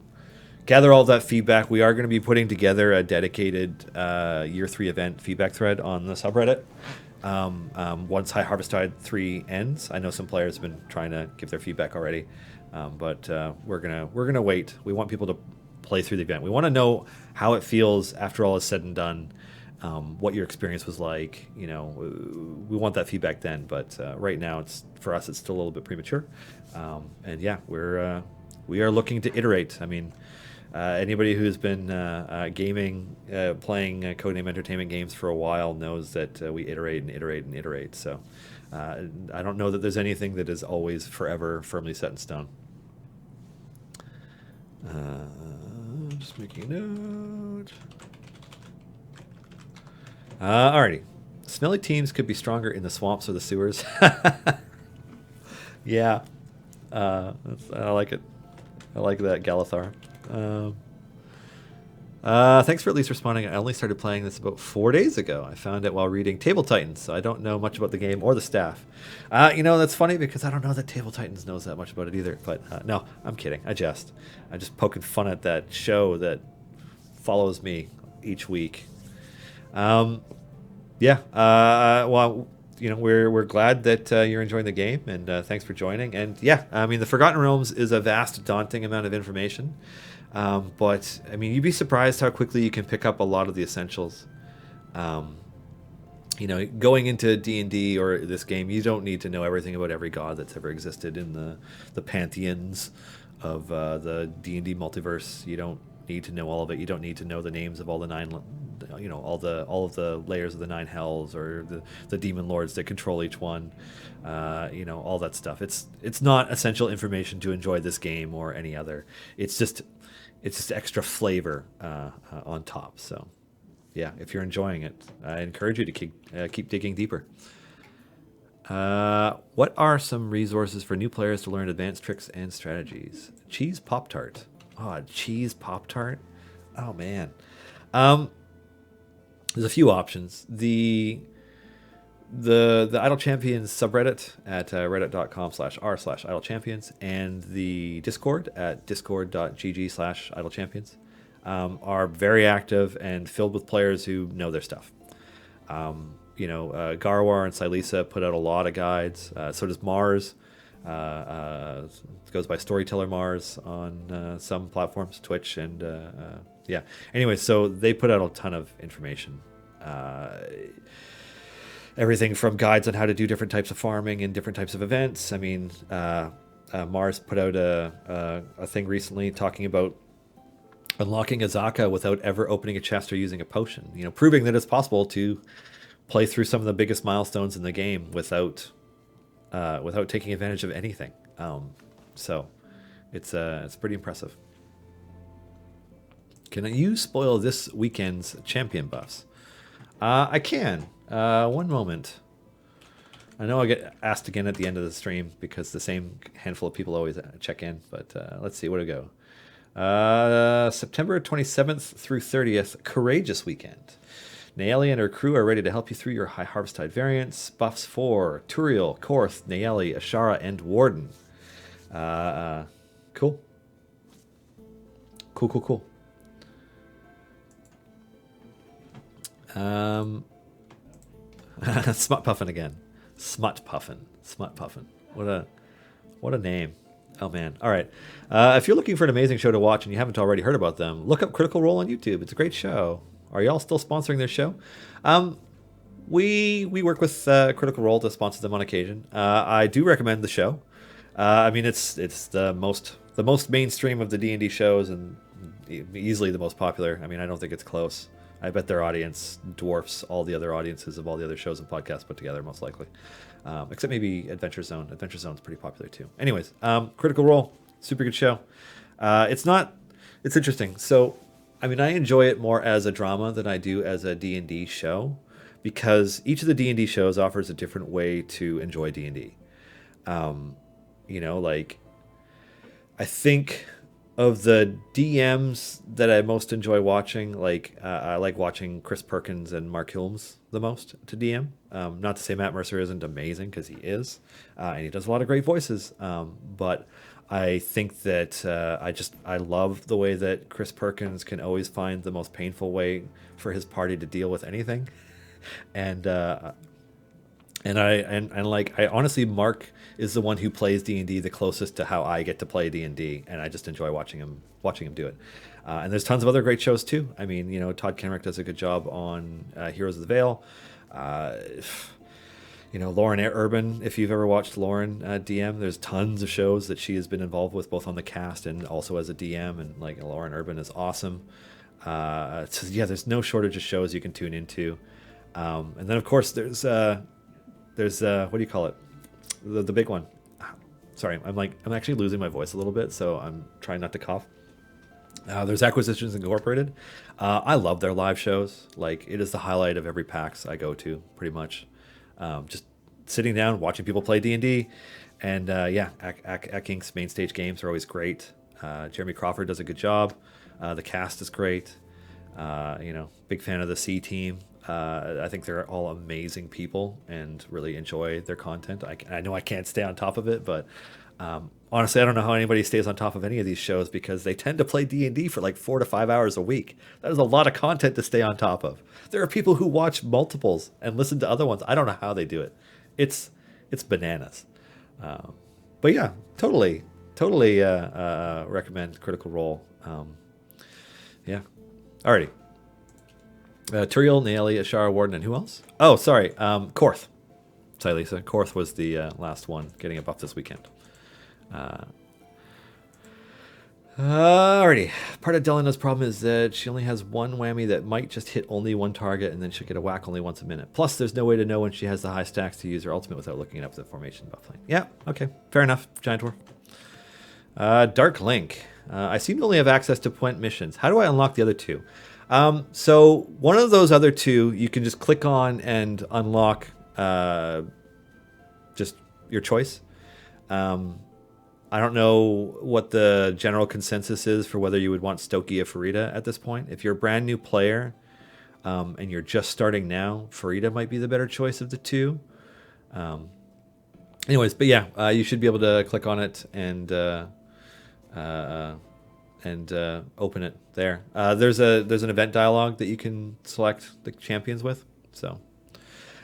gather all that feedback. We are going to be putting together a dedicated year 3 event feedback thread on the subreddit. Once High Harvestide 3 ends, I know some players have been trying to give their feedback already, but we're gonna wait. We want people to play through the event. We want to know how it feels after all is said and done. What your experience was like. We want that feedback then, but right now for us it's still a little bit premature. And yeah, we are looking to iterate. I mean, anybody who's been gaming, playing Codename Entertainment games for a while knows that we iterate and iterate and iterate. So I don't know that there's anything that is always forever firmly set in stone. Just making a note. Alrighty. Smelly teams could be stronger in the swamps or the sewers. Yeah. I like it. I like that, Galathar. Thanks for at least responding. I only started playing this about 4 days ago. I found it while reading Table Titans, so I don't know much about the game or the staff. That's funny because I don't know that Table Titans knows that much about it either. But no, I'm kidding. I'm just poking fun at that show that follows me each week. We're glad that you're enjoying the game, and thanks for joining. And yeah, I mean, the Forgotten Realms is a vast, daunting amount of information. But I mean, you'd be surprised how quickly you can pick up a lot of the essentials. Going into D&D or this game, you don't need to know everything about every god that's ever existed in the pantheons of the D&D multiverse. You don't need to know all of it. You don't need to know the names of all the 9, all of the layers of the 9 hells or the demon lords that control each one. All that stuff. It's not essential information to enjoy this game or any other. It's just extra flavor on top. So, yeah, if you're enjoying it, I encourage you to keep digging deeper. What are some resources for new players to learn advanced tricks and strategies? Cheese Pop-Tart. Oh, cheese Pop-Tart? Oh, man. There's a few options. The Idle Champions subreddit at reddit.com/r/idlechampions and the Discord at discord.gg/idlechampions are very active and filled with players who know their stuff. Garwar and Silisa put out a lot of guides. So does Mars. It goes by Storyteller Mars on some platforms, Twitch, and yeah. Anyway, so they put out a ton of information. Everything from guides on how to do different types of farming and different types of events. I mean, Mars put out a thing recently talking about unlocking a Zaka without ever opening a chest or using a potion. Proving that it's possible to play through some of the biggest milestones in the game without taking advantage of anything. So it's pretty impressive. Can you spoil this weekend's champion buffs? I can. One moment. I know I get asked again at the end of the stream because the same handful of people always check in, but let's see, where to go. September 27th through 30th, Courageous Weekend. Nayeli and her crew are ready to help you through your High Harvestide variants. Buffs for Turiel, Korth, Nayeli, Ashara, and Warden. Cool. Um, Smut Puffin again. Smut Puffin. Smut Puffin. What a name. Oh man. All right. If you're looking for an amazing show to watch and you haven't already heard about them, look up Critical Role on YouTube. It's a great show. Are y'all still sponsoring their show? We work with Critical Role to sponsor them on occasion. I do recommend the show. I mean, it's the most mainstream of the D&D shows and easily the most popular. I mean, I don't think it's close. I bet their audience dwarfs all the other audiences of all the other shows and podcasts put together, most likely. Except maybe Adventure Zone. Adventure Zone's pretty popular too. Anyways, Critical Role, super good show. It's interesting. So, I mean, I enjoy it more as a drama than I do as a D&D show because each of the D&D shows offers a different way to enjoy D&D. Like, I think of the DMs that I most enjoy watching, like I like watching Chris Perkins and Mark Hilms the most to DM. Not to say Matt Mercer isn't amazing, because he is, and he does a lot of great voices. But I think that I love the way that Chris Perkins can always find the most painful way for his party to deal with anything, and I honestly, Mark is the one who plays D&D the closest to how I get to play D&D, and I just enjoy watching him do it. And there's tons of other great shows too. I mean, Todd Kenrick does a good job on Heroes of the Veil. Lauren Urban, if you've ever watched Lauren DM, there's tons of shows that she has been involved with, both on the cast and also as a DM, and like Lauren Urban is awesome. So yeah, there's no shortage of shows you can tune into. And then of course there's what do you call it? The big one. Sorry, I'm actually losing my voice a little bit, so I'm trying not to cough. There's Acquisitions Incorporated. I love their live shows. Like, it is the highlight of every PAX I go to, pretty much. Just sitting down, watching people play D&D, and Inc.'s main stage games are always great. Jeremy Crawford does a good job. The cast is great. Big fan of the C team. I think they're all amazing people and really enjoy their content. I know I can't stay on top of it, but honestly, I don't know how anybody stays on top of any of these shows because they tend to play D&D for like 4 to 5 hours a week. That is a lot of content to stay on top of. There are people who watch multiples and listen to other ones. I don't know how they do it. It's bananas. But yeah, totally recommend Critical Role. Yeah. Alrighty. Turiel, Naeli, Ashara, Warden, and who else? Oh, sorry. Korth. Sorry, Lisa. Korth was the last one getting a buff this weekend. Alrighty. Part of Delana's problem is that she only has one whammy that might just hit only one target, and then she'll get a whack only once a minute. Plus, there's no way to know when she has the high stacks to use her ultimate without looking up the formation buff lane. Yeah, okay. Fair enough, Giant Dwarf. Dark Link. I seem to only have access to point missions. How do I unlock the other two? So one of those other two, you can just click on and unlock just your choice. I don't know what the general consensus is for whether you would want Stokey or Farida at this point. If you're a brand new player and you're just starting now, Farida might be the better choice of the two. Anyways, but yeah, you should be able to click on it and open it there. There's an event dialog that you can select the champions with. So,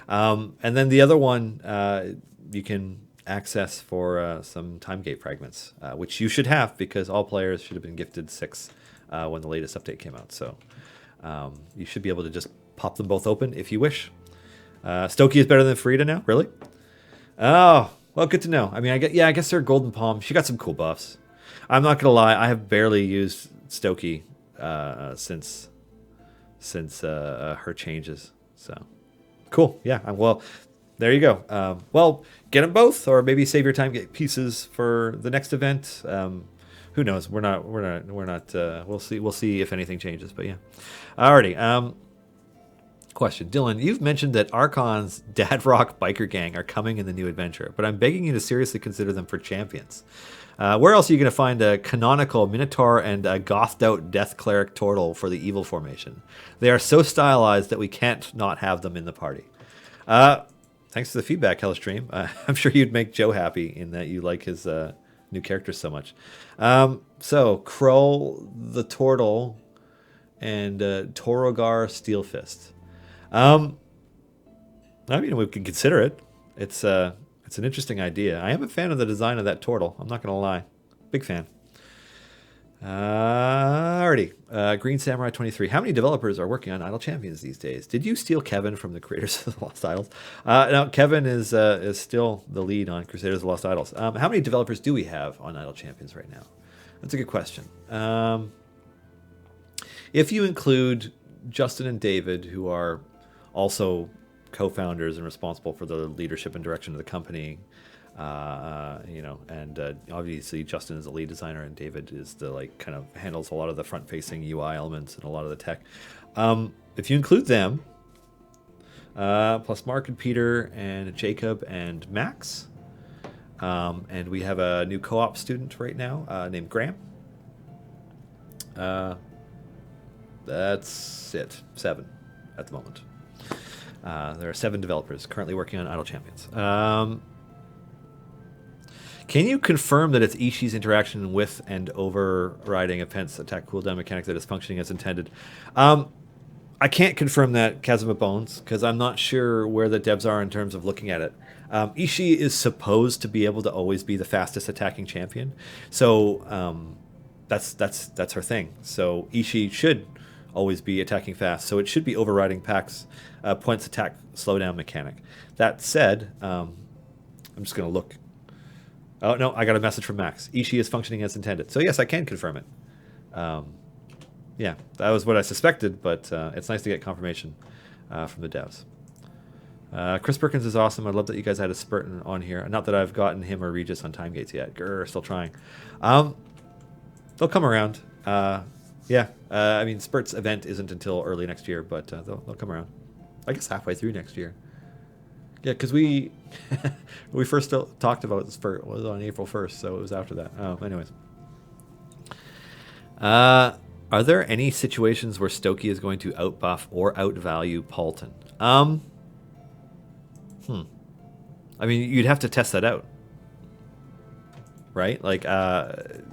and then the other one you can access for some time gate fragments, which you should have because all players should have been gifted 6 when the latest update came out. So you should be able to just pop them both open if you wish. Stokey is better than Farida now, really? Oh, well, good to know. I mean, I guess they're Golden Palm. She got some cool buffs. I'm not gonna lie, I have barely used Stokey since her changes. So cool, yeah. Well, there you go. Well, get them both, or maybe save your time, get pieces for the next event. Who knows? We're not. We'll see. We'll see if anything changes. But yeah, alrighty. Question, Dylan, you've mentioned that Archon's Dad Rock biker gang are coming in the new adventure, but I'm begging you to seriously consider them for champions. Where else are you going to find a canonical Minotaur and a gothed out Death Cleric Turtle for the evil formation? They are so stylized that we can't not have them in the party. Thanks for the feedback, Hellstream. I'm sure you'd make Joe happy in that you like his new characters so much. So, Krull the Turtle and Torogar Steelfist. Um, I mean, we can consider it. It's an interesting idea. I am a fan of the design of that turtle. I'm not gonna lie, big fan. Alrighty. Green Samurai 23. How many developers are working on Idle Champions these days? Did you steal Kevin from the creators of the Lost Idols? No, Kevin is still the lead on Crusaders of the Lost Idols. How many developers do we have on Idle Champions right now? That's a good question. If you include Justin and David, who are also co-founders and responsible for the leadership and direction of the company, and obviously Justin is the lead designer and David is the kind of handles a lot of the front-facing UI elements and a lot of the tech. If you include them, plus Mark and Peter and Jacob and Max, and we have a new co-op student right now named Graham. That's it. 7 at the moment. There are 7 developers currently working on Idle Champions. Can you confirm that it's Ishii's interaction with and overriding offense attack cooldown mechanic that is functioning as intended? I can't confirm that, Kazuma Bones, because I'm not sure where the devs are in terms of looking at it. Ishii is supposed to be able to always be the fastest attacking champion, so that's her thing. So Ishii should always be attacking fast, so it should be overriding Pack's points attack slowdown mechanic. That said, I'm just going to look. Oh, no, I got a message from Max. Ishii is functioning as intended. So yes, I can confirm it. Yeah, that was what I suspected, but it's nice to get confirmation from the devs. Chris Perkins is awesome. I love that you guys had a spurt on here. Not that I've gotten him or Regis on time gates yet. Grr, still trying. They'll come around. Yeah, I mean, Spurt's event isn't until early next year, but they'll come around. I guess halfway through next year. Yeah, because we we first talked about Spurt was on April 1st, so it was after that. Oh, anyways. Are there any situations where Stokey is going to outbuff or outvalue Paulton? I mean, you'd have to test that out, right? Like, I'm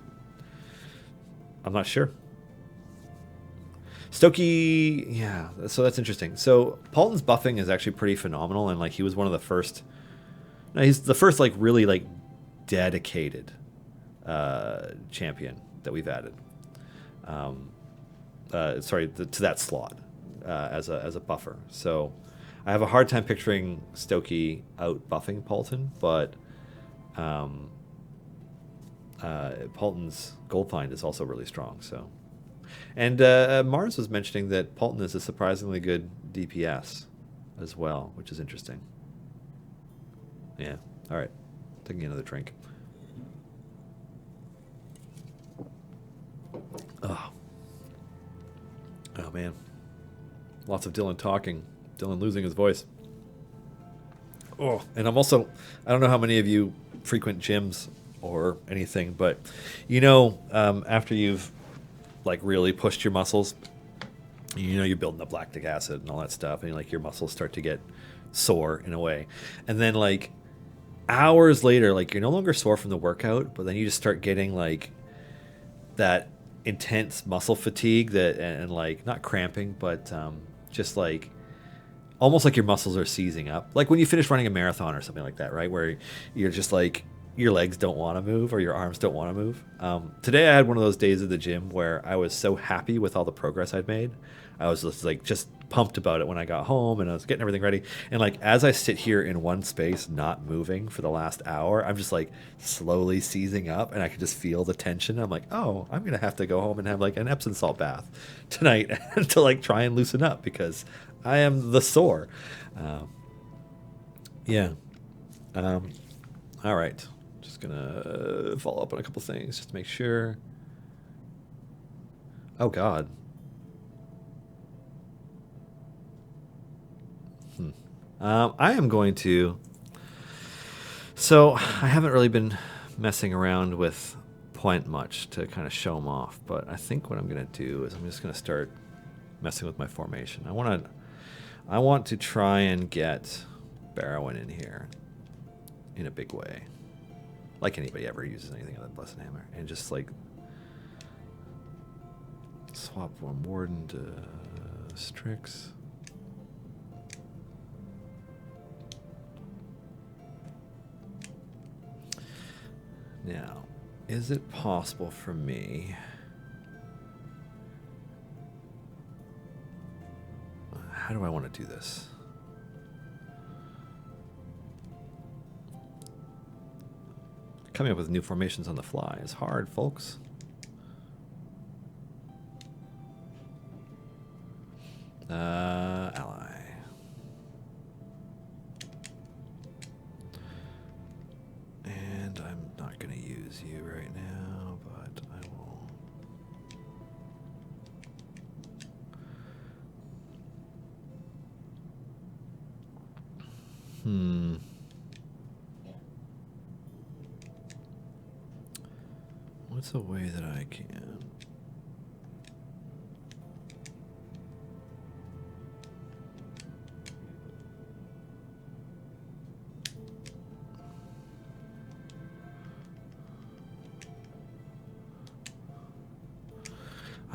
not sure. Stokey, yeah, so that's interesting. So Paulton's buffing is actually pretty phenomenal, and he was one of the first. No, he's the first really dedicated champion that we've added. To that slot as a buffer. So I have a hard time picturing Stokey out buffing Paulton, but Paulton's gold find is also really strong. So. And Mars was mentioning that Paulton is a surprisingly good DPS as well, which is interesting. Yeah. All right. Taking another drink. Oh. Oh, man. Lots of Dylan talking. Dylan losing his voice. Oh, and I don't know how many of you frequent gyms or anything, but after you've really pushed your muscles, you're building up lactic acid and all that stuff, and your muscles start to get sore in a way, and then hours later, you're no longer sore from the workout, but then you just start getting that intense muscle fatigue and not cramping, but just almost like your muscles are seizing up, like when you finish running a marathon or something like that, right, where you're just your legs don't want to move or your arms don't want to move. Today I had one of those days at the gym where I was so happy with all the progress I'd made. I was just pumped about it when I got home, and I was getting everything ready. And as I sit here in one space, not moving for the last hour, I'm just slowly seizing up, and I can just feel the tension. I'm oh, I'm going to have to go home and have an Epsom salt bath tonight to try and loosen up because I am the sore. Yeah. All right. Just gonna follow up on a couple things just to make sure. Oh God. I am going to. So I haven't really been messing around with point much to kind of show them off, but I think what I'm gonna do is I'm just gonna start messing with my formation. I want to try and get Barrowan in here in a big way. Like anybody ever uses anything other than Blessed Hammer. And just swap from Warden to Strix. Now, is it possible for me... How do I want to do this? Coming up with new formations on the fly is hard, folks. Ally. And I'm not going to use you right now, but I will. What's a way that I can?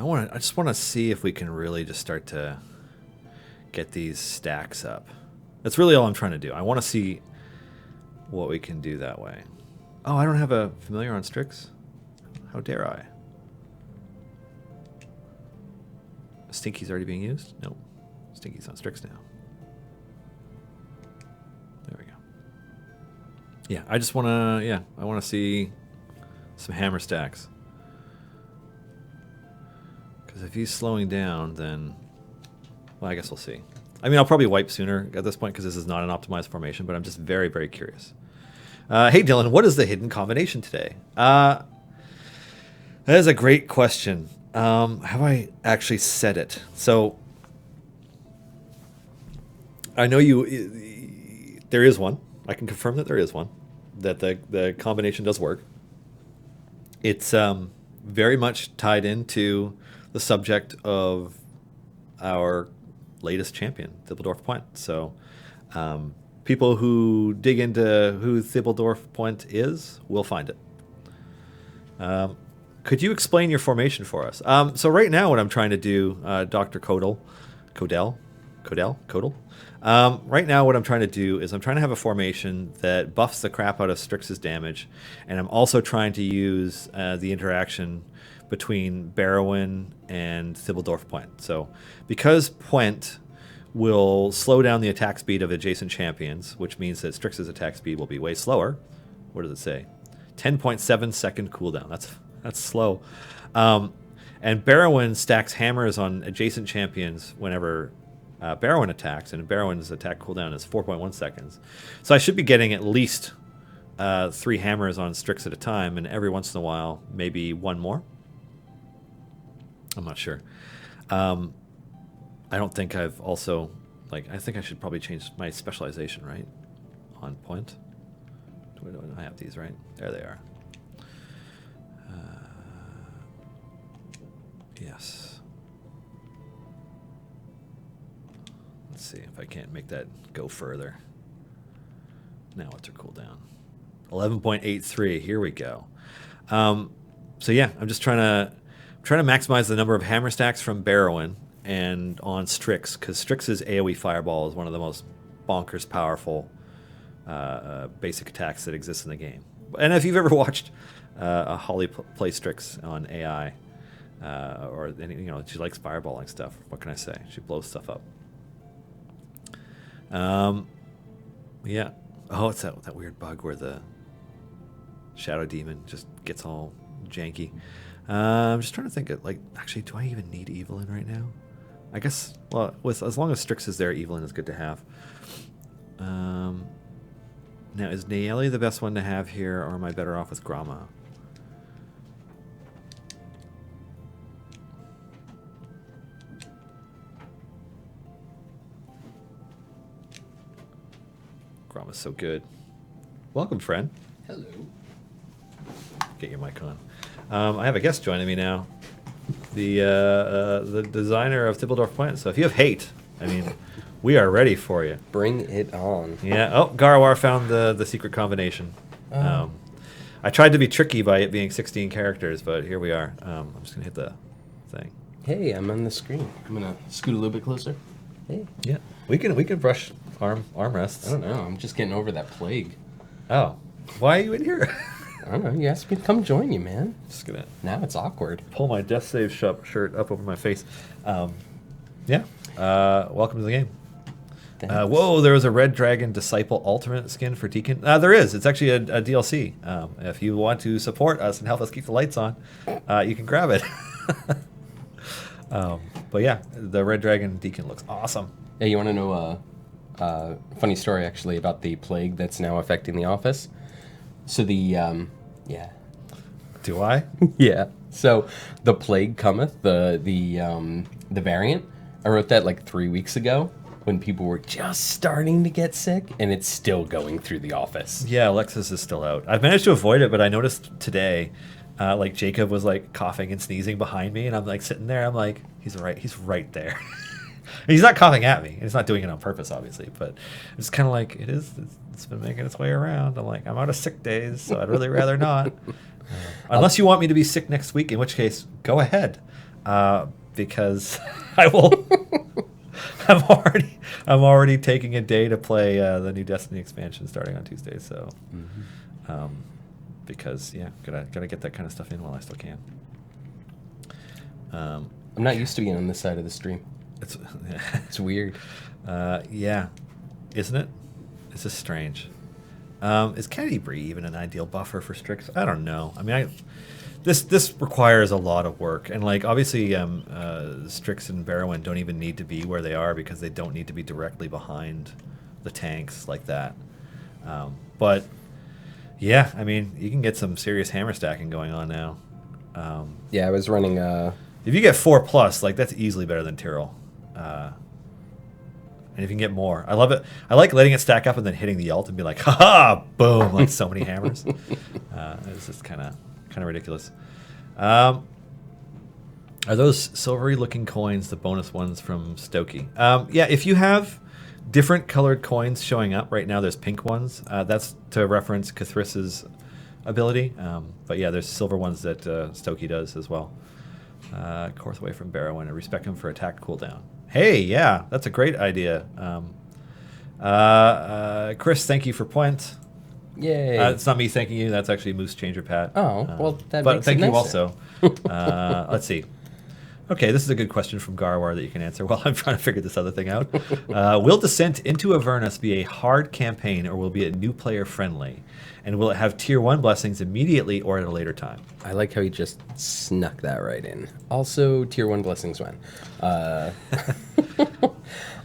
I just want to see if we can really just start to get these stacks up. That's really all I'm trying to do. I want to see what we can do that way. Oh, I don't have a familiar on Strix? How dare I? Stinky's already being used? No. Stinky's on Strix now. There we go. Yeah, I just want to, I want to see some hammer stacks. Because if he's slowing down, then, well, I guess we'll see. I mean, I'll probably wipe sooner at this point because this is not an optimized formation, but I'm just very, very curious. Hey, Dylan, what is the hidden combination today? That is a great question. Have I actually said it? So, I know there is one. I can confirm that there is one. That the combination does work. It's very much tied into the subject of our latest champion, Thibbledorf Point. So people who dig into who Thibbledorf Point is will find it. Could you explain your formation for us? So right now what I'm trying to do, Dr. Codell. Right now what I'm trying to do is I'm trying to have a formation that buffs the crap out of Strix's damage, and I'm also trying to use the interaction between Barrowin and Thibbledorf Point. So because Point will slow down the attack speed of adjacent champions, which means that Strix's attack speed will be way slower. What does it say? 10.7 second cooldown. That's slow. And Barrowin stacks hammers on adjacent champions whenever Barrowin attacks, and Barrowin's attack cooldown is 4.1 seconds. So I should be getting at least 3 hammers on Strix at a time, and every once in a while, maybe one more. I'm not sure. I don't think I've also, I think I should probably change my specialization, right? On Point. I have these, right? There they are. Yes. Let's see if I can't make that go further. Now what's her cooldown? 11.83. Here we go. So yeah, I'm just trying to maximize the number of hammer stacks from Barrowin and on Strix, because Strix's AoE Fireball is one of the most bonkers powerful basic attacks that exists in the game. And if you've ever watched Holly play Strix on AI, or she likes fireballing stuff. What can I say? She blows stuff up. Yeah. Oh, it's that weird bug where the Shadow Demon just gets all janky. I'm just trying to think of, actually, do I even need Evelyn right now? I guess, well, as long as Strix is there, Evelyn is good to have. Now, is Nayeli the best one to have here, or am I better off with Grama? Grama's so good. Welcome, friend. Hello. Get your mic on. I have a guest joining me now. The designer of Thibbledorf Point. So if you have hate, I mean, we are ready for you. Bring it on. Yeah. Oh, Garwar found the secret combination. I tried to be tricky by it being 16 characters, but here we are. I'm just gonna hit the thing. Hey, I'm on the screen. I'm gonna scoot a little bit closer. Hey. Yeah. We can brush armrests. I don't know. I'm just getting over that plague. Oh. Why are you in here? I don't know. You asked me to come join you, man. Just gonna Now it's awkward. pull my Death Save shirt up over my face. Yeah. Welcome to the game. Whoa, there was a Red Dragon Disciple Ultimate skin for Deacon. There is. It's actually a DLC. If you want to support us and help us keep the lights on, you can grab it. But yeah, the Red Dragon Deacon looks awesome. Yeah, you want to know a funny story, actually, about the plague that's now affecting the office? So yeah. Do I? Yeah. So the plague cometh, the variant. I wrote that like 3 weeks ago when people were just starting to get sick, and it's still going through the office. Yeah, Alexis is still out. I've managed to avoid it, but I noticed today, like Jacob was like coughing and sneezing behind me, and I'm like sitting there. I'm like, he's right there. He's not coughing at me. He's not doing it on purpose, obviously, but it's kind of like it's been making its way around. I'm like, I'm out of sick days, so I'd really rather not. Unless you want me to be sick next week, in which case, go ahead, because I will. I'm already taking a day to play the new Destiny expansion starting on Tuesday. So, because gotta get that kind of stuff in while I still can. I'm not used to being on this side of the stream. It's weird. Yeah, isn't it? It's just strange. Is Caddy Bree even an ideal buffer for Strix? I don't know. I mean, this requires a lot of work, and like obviously, Strix and Barrowin don't even need to be where they are because they don't need to be directly behind the tanks like that. But yeah, I mean, you can get some serious hammer stacking going on now. Yeah, I was running. If you get 4+, like that's easily better than Tyrell. And if you can get more, I love it. I like letting it stack up and then hitting the ult and be like, haha, boom, like so many hammers. It's just kind of ridiculous. Are those silvery looking coins the bonus ones from Stokey? Yeah, if you have different colored coins showing up right now, there's pink ones. That's to reference Cathris's ability. But yeah, there's silver ones that Stokey does as well. Course away from Barrowin and respect him for attack cooldown. Hey, yeah, that's a great idea. Chris, thank you for point. Yay. It's not me thanking you. That's actually Moose Changer Pat. Oh, well, that but makes thank it you nicer. also. Let's see. Okay, this is a good question from Garwar that you can answer while I'm trying to figure this other thing out. Will Descent into Avernus be a hard campaign, or will it be a new player friendly? And will it have tier 1 blessings immediately or at a later time? I like how he just snuck that right in. Also, tier 1 blessings when. I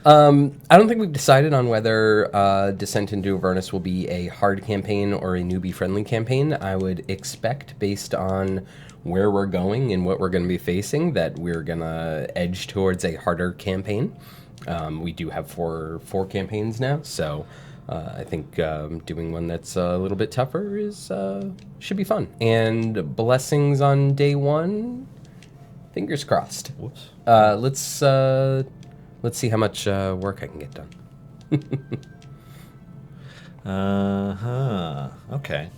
don't think we've decided on whether Descent into Avernus will be a hard campaign or a newbie-friendly campaign. I would expect, based on where we're going and what we're going to be facing, that we're going to edge towards a harder campaign. We do have four campaigns now, so I think doing one that's a little bit tougher should be fun. And blessings on day 1, fingers crossed. Whoops. Let's see how much work I can get done. Okay.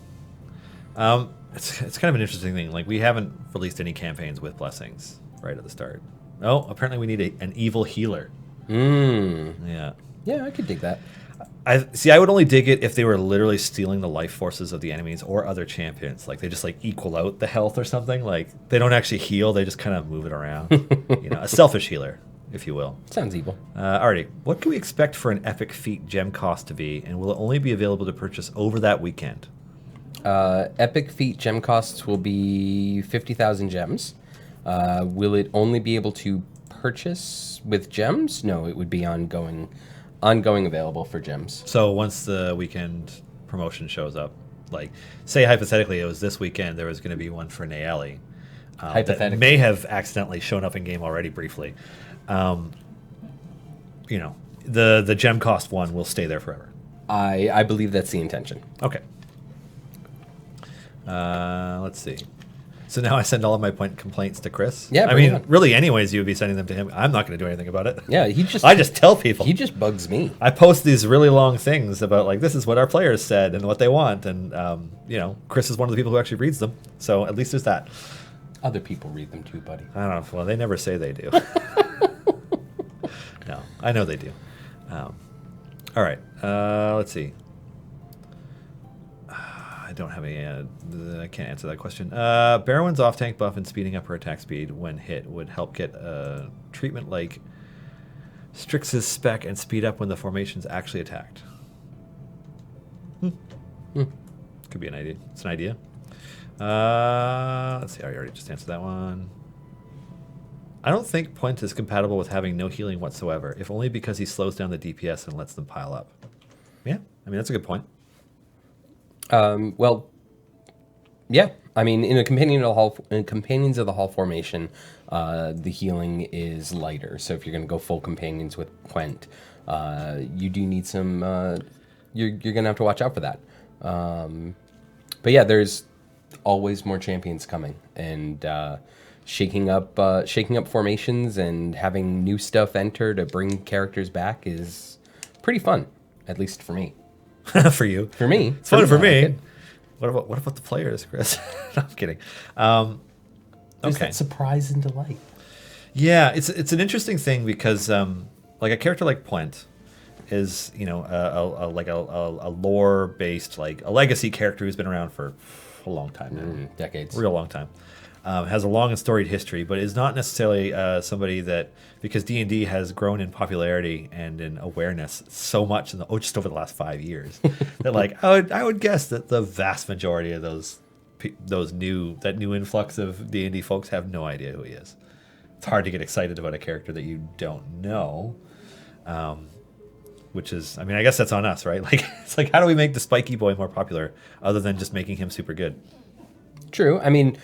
It's kind of an interesting thing. Like, we haven't released any campaigns with blessings right at the start. Oh, apparently we need an evil healer. Yeah. Yeah, I could dig that. I would only dig it if they were literally stealing the life forces of the enemies or other champions. Like, they just like equal out the health or something. Like, they don't actually heal. They just kind of move it around. A selfish healer, if you will. Sounds evil. Alrighty. What can we expect for an epic feat gem cost to be, and will it only be available to purchase over that weekend? Epic feat gem costs will be 50,000 gems. Will it only be able to purchase with gems? No, it would be ongoing available for gems. So once the weekend promotion shows up, like, say hypothetically it was this weekend, there was going to be one for Nayeli. That may have accidentally shown up in game already briefly. The gem cost one will stay there forever. I believe that's the intention. Okay. Let's see. So now I send all of my point complaints to Chris. Yeah, I mean, really, anyways, you would be sending them to him. I'm not going to do anything about it. Yeah, I just tell people. He just bugs me. I post these really long things about, like, this is what our players said and what they want, and Chris is one of the people who actually reads them. So at least there's that. Other people read them too, buddy. I don't know. Well, they never say they do. No, I know they do. All right. Let's see. I don't have any. I can't answer that question. Barrowyn's off tank buff and speeding up her attack speed when hit would help get treatment like Strix's spec and speed up when the formation's actually attacked. Could be an idea. It's an idea. Let's see. I already just answered that one. I don't think Point is compatible with having no healing whatsoever, if only because he slows down the DPS and lets them pile up. Yeah, I mean, that's a good point. Well, yeah. I mean, in Companions of the Hall formation, the healing is lighter. So if you're going to go full Companions with Quent, you do need some... you're going to have to watch out for that. But yeah, there's always more champions coming. And shaking up formations and having new stuff enter to bring characters back is pretty fun, at least for me. For you. For me. It's fun for me. What about the players, Chris? No, I'm kidding. There's that surprise and delight. Yeah, it's an interesting thing because like a character like Point is, you know, a lore based, like a legacy character who's been around for a long time now. Decades. Real long time. Has a long and storied history, but is not necessarily somebody that, because D&D has grown in popularity and in awareness so much just over the last 5 years, that like I would guess that the vast majority of that new influx of D&D folks have no idea who he is. It's hard to get excited about a character that you don't know, which is, I mean, I guess that's on us, right? Like it's like, how do we make the spiky boy more popular other than just making him super good? True. I mean,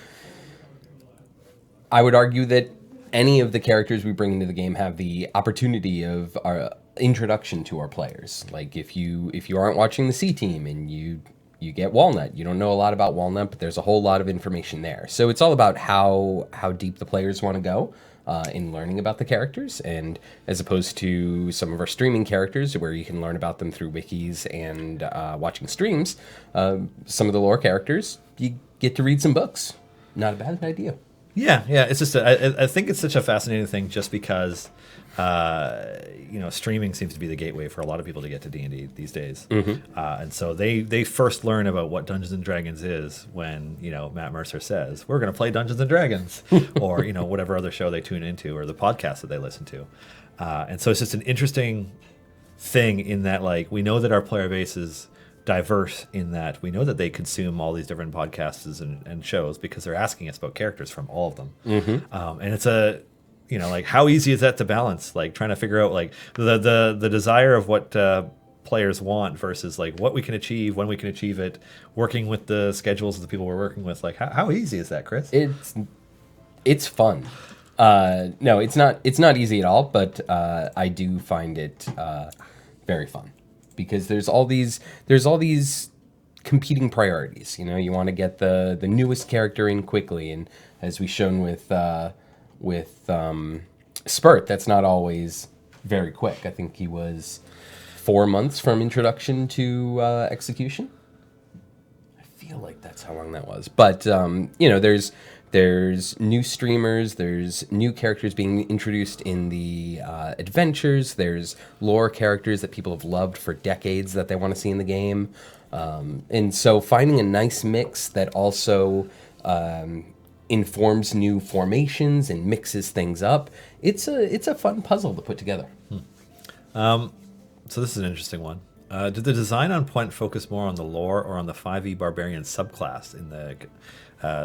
I would argue that any of the characters we bring into the game have the opportunity of our introduction to our players. Like if you aren't watching the C team and you get Walnut, you don't know a lot about Walnut, but there's a whole lot of information there. So it's all about how deep the players want to go in learning about the characters, and as opposed to some of our streaming characters where you can learn about them through wikis and watching streams, some of the lore characters, you get to read some books. Not a bad idea. Yeah. It's just I think it's such a fascinating thing, just because you know, streaming seems to be the gateway for a lot of people to get to D&D these days, and so they first learn about what Dungeons and Dragons is when, you know, Matt Mercer says we're going to play Dungeons and Dragons, or you know, whatever other show they tune into or the podcast that they listen to, and so it's just an interesting thing in that, like, we know that our player base is diverse in that we know that they consume all these different podcasts and shows because they're asking us about characters from all of them. And it's a, you know, like, how easy is that to balance, like trying to figure out like the desire of what players want versus like what we can achieve, when we can achieve it, working with the schedules of the people we're working with. Like how easy is that, Chris? It's fun. No, it's not easy at all, but I do find it very fun. Because there's all these competing priorities. You know, you want to get the newest character in quickly, and as we've shown with Spurt, that's not always very quick. I think he was 4 months from introduction to execution. I feel like that's how long that was. But you know, there's new streamers, there's new characters being introduced in the adventures, there's lore characters that people have loved for decades that they want to see in the game. And so finding a nice mix that also informs new formations and mixes things up, it's a fun puzzle to put together. So this is an interesting one. Did the design on Point focus more on the lore or on the 5e Barbarian subclass in the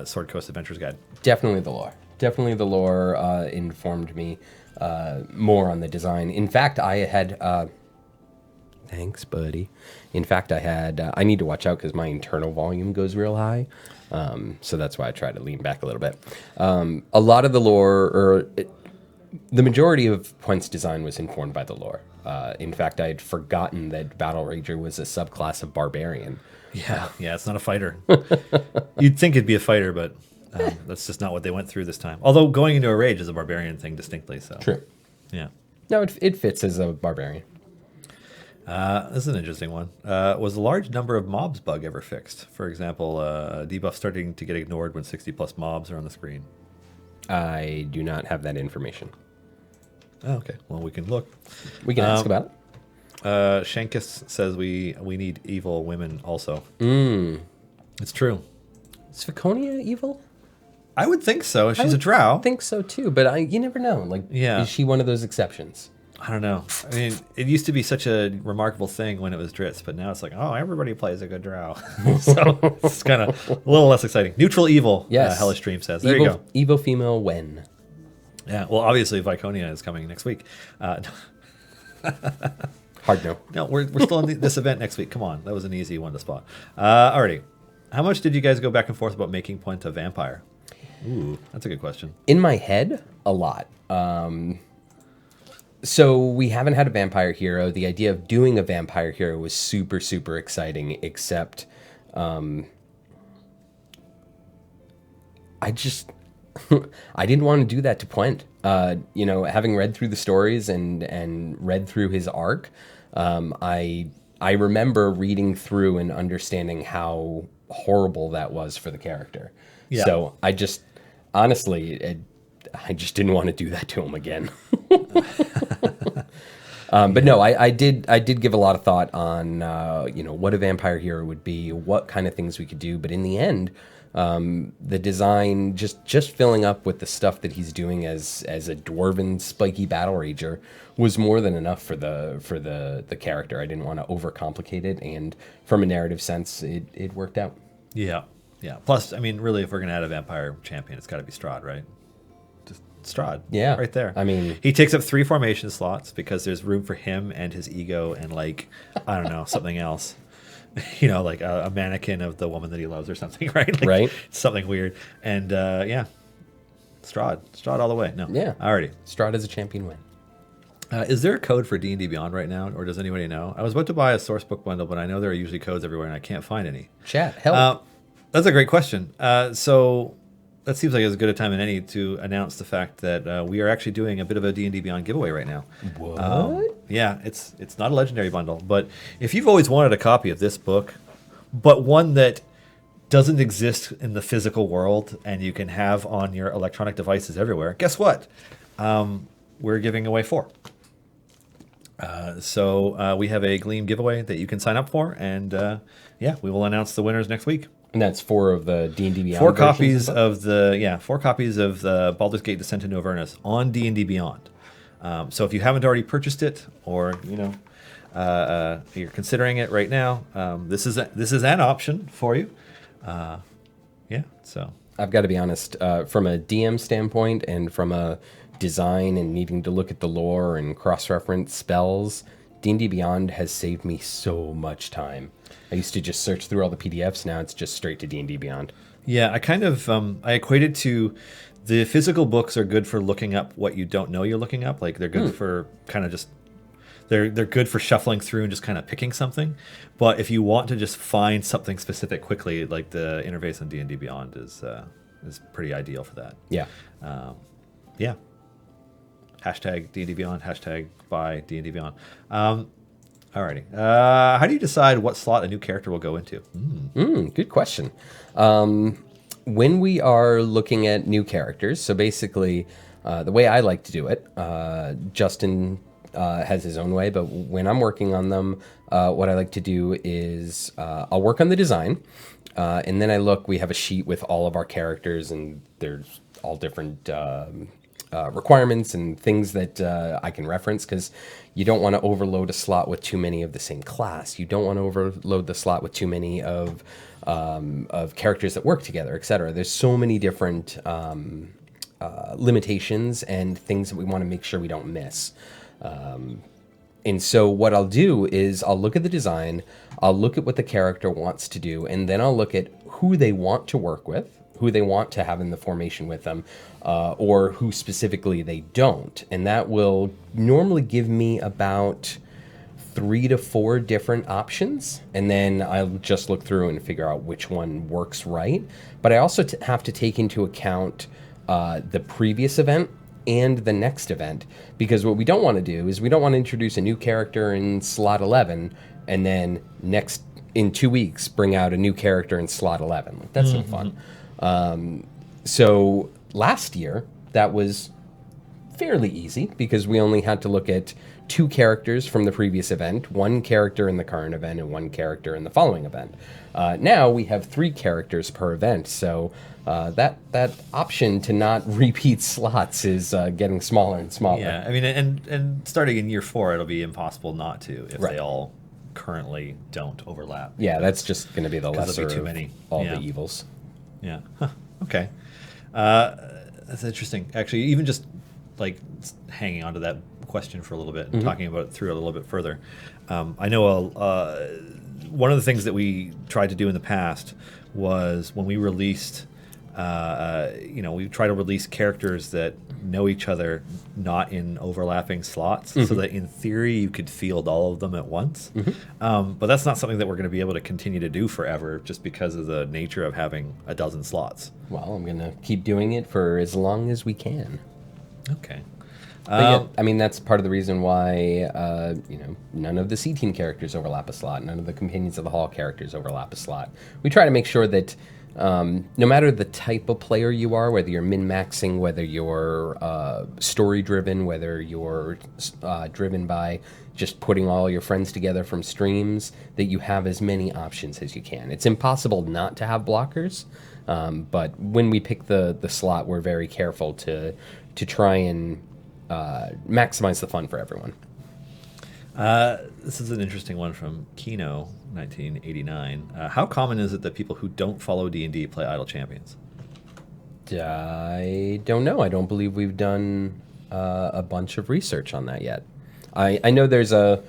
Sword Coast Adventures Guide? Definitely the lore. Definitely the lore informed me more on the design. In fact, I had... thanks, buddy. In fact, I need to watch out because my internal volume goes real high. So that's why I try to lean back a little bit. A lot of the lore, the majority of Point's design was informed by the lore. In fact, I had forgotten that Battle Rager was a subclass of Barbarian. Yeah, it's not a fighter. You'd think it'd be a fighter, but that's just not what they went through this time. Although going into a rage is a barbarian thing distinctly. So true. Yeah. No, it fits as a barbarian. This is an interesting one. Was the large number of mobs bug ever fixed? For example, debuff starting to get ignored when 60 plus mobs are on the screen. I do not have that information. Oh, okay. Well, we can look. We can ask about it. Shankus says we need evil women also. It's true. Is Viconia evil? I would think so. She's I a drow. think so too, but you never know. Like, Yeah. is she one of those exceptions? I don't know. I mean, it used to be such a remarkable thing when it was Dritz, but now it's like, oh, everybody plays a good drow. So it's kind of a little less exciting. Neutral evil, Yes. Hellish Dream says. There evil, you go. Evil female when? Yeah, well, obviously, Viconia is coming next week. Hard no. No, we're still in this event next week. Come on. That was an easy one to spot. Alrighty. How much did you guys go back and forth about making point a vampire? Ooh, that's a good question. In my head, a lot. So we haven't had a vampire hero. The idea of doing a vampire hero was super, super exciting, except I just I didn't want to do that to Puent. Having read through the stories and read through his arc, I remember reading through and understanding how horrible that was for the character. Yeah. So I just honestly, I just didn't want to do that to him again. But no, I did give a lot of thought on what a vampire hero would be, what kind of things we could do. But in the end, the design just filling up with the stuff that he's doing as a dwarven spiky battle rager was more than enough for the character. I didn't want to overcomplicate it, and from a narrative sense, it worked out. Yeah. Yeah. Plus, I mean, really, if we're going to add a vampire champion, it's got to be Strahd, right? Just Strahd. Yeah. Right there. I mean, he takes up 3 formation slots because there's room for him and his ego and, like, I don't know, something else. Like a mannequin of the woman that he loves or something, right? Like, right. Something weird. And, yeah. Strahd all the way. No. Yeah. Alrighty. Strahd as a champion win. Is there a code for D&D Beyond right now, or does anybody know? I was about to buy a source book bundle, but I know there are usually codes everywhere, and I can't find any. Chat, help. That's a great question. So that seems like as good a time as any to announce the fact that we are actually doing a bit of a D&D Beyond giveaway right now. What? Yeah, it's not a legendary bundle, but if you've always wanted a copy of this book, but one that doesn't exist in the physical world and you can have on your electronic devices everywhere, guess what? We're giving away 4. So we have a Gleam giveaway that you can sign up for, and we will announce the winners next week. And that's 4 of the D&D Beyond. 4 copies of the Baldur's Gate: Descent into Avernus on D&D Beyond. So if you haven't already purchased it, or you're considering it right now, this is an option for you. So I've got to be honest, from a DM standpoint and from a design and needing to look at the lore and cross-reference spells, D&D Beyond has saved me so much time. I used to just search through all the PDFs. Now it's just straight to D&D Beyond. Yeah, I kind of I equate it to the physical books are good for looking up what you don't know you're looking up. Like they're good for kind of just they're good for shuffling through and just kind of picking something. But if you want to just find something specific quickly, like the interface on D&D Beyond is pretty ideal for that. Yeah. Yeah. Hashtag D&D Beyond. Hashtag buy D&D Beyond. Alrighty. How do you decide what slot a new character will go into? Good question. When we are looking at new characters, so basically the way I like to do it, Justin has his own way, but when I'm working on them, what I like to do is I'll work on the design, and then we have a sheet with all of our characters, and there's all different requirements and things that I can reference, because you don't want to overload a slot with too many of the same class. You don't want to overload the slot with too many of characters that work together, etc. There's so many different limitations and things that we want to make sure we don't miss. And so what I'll do is I'll look at the design, I'll look at what the character wants to do, and then I'll look at who they want to work with, who they want to have in the formation with them, or who specifically they don't. And that will normally give me about 3 to 4 different options. And then I'll just look through and figure out which one works right. But I also have to take into account the previous event and the next event, because what we don't want to do is we don't want to introduce a new character in slot 11 and then in 2 weeks bring out a new character in slot 11. Like, that's no fun. So last year that was fairly easy because we only had to look at 2 characters from the previous event, 1 character in the current event, and 1 character in the following event. Now we have 3 characters per event, so that option to not repeat slots is getting smaller and smaller. Yeah, I mean, and starting in year 4, it'll be impossible not to if Right. they all currently don't overlap. Yeah, that's just going to be the 'Cause lesser there'll be too of many. all Yeah. the evils. Yeah. Huh. Okay. That's interesting. Actually, even just like hanging on to that question for a little bit and talking about it through a little bit further. I know one of the things that we tried to do in the past was when we released, we try to release characters that know each other, not in overlapping slots, so that in theory you could field all of them at once. But that's not something that we're going to be able to continue to do forever, just because of the nature of having a dozen slots. Well, I'm going to keep doing it for as long as we can. Okay. But yeah, I mean, that's part of the reason why, none of the C team characters overlap a slot. None of the Companions of the Hall characters overlap a slot. We try to make sure that no matter the type of player you are, whether you're min-maxing, whether you're story-driven, whether you're driven by just putting all your friends together from streams, that you have as many options as you can. It's impossible not to have blockers, but when we pick the slot, we're very careful to try and maximize the fun for everyone. This is an interesting one from Kino, 1989. How common is it that people who don't follow D&D play Idle Champions? I don't know. I don't believe we've done a bunch of research on that yet. I know there's a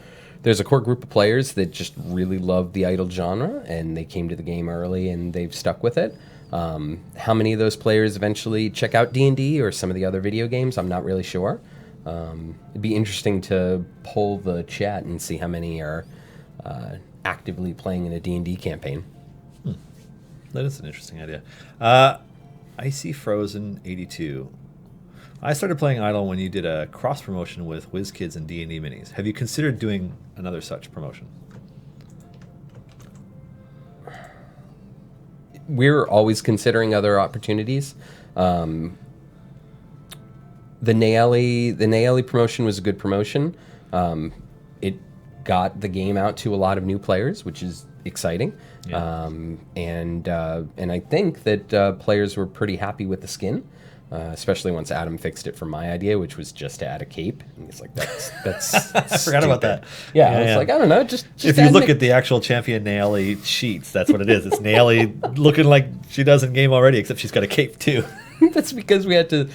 core group of players that just really love the Idle genre, and they came to the game early and they've stuck with it. How many of those players eventually check out D&D or some of the other video games, I'm not really sure. It'd be interesting to poll the chat and see how many are actively playing in a D&D campaign. That is an interesting idea. Icy Frozen 82. I started playing Idle when you did a cross promotion with WizKids and D&D Minis. Have you considered doing another such promotion? We're always considering other opportunities. The Naeli promotion was a good promotion. It got the game out to a lot of new players, which is exciting. Yeah. And I think that players were pretty happy with the skin, especially once Adam fixed it for my idea, which was just to add a cape. And he's like, that's I forgot about that. Yeah, I was like, I don't know, just if you look at the actual champion Naeli sheets, that's what it is. It's Naeli looking like she does in game already, except she's got a cape too. That's because we had to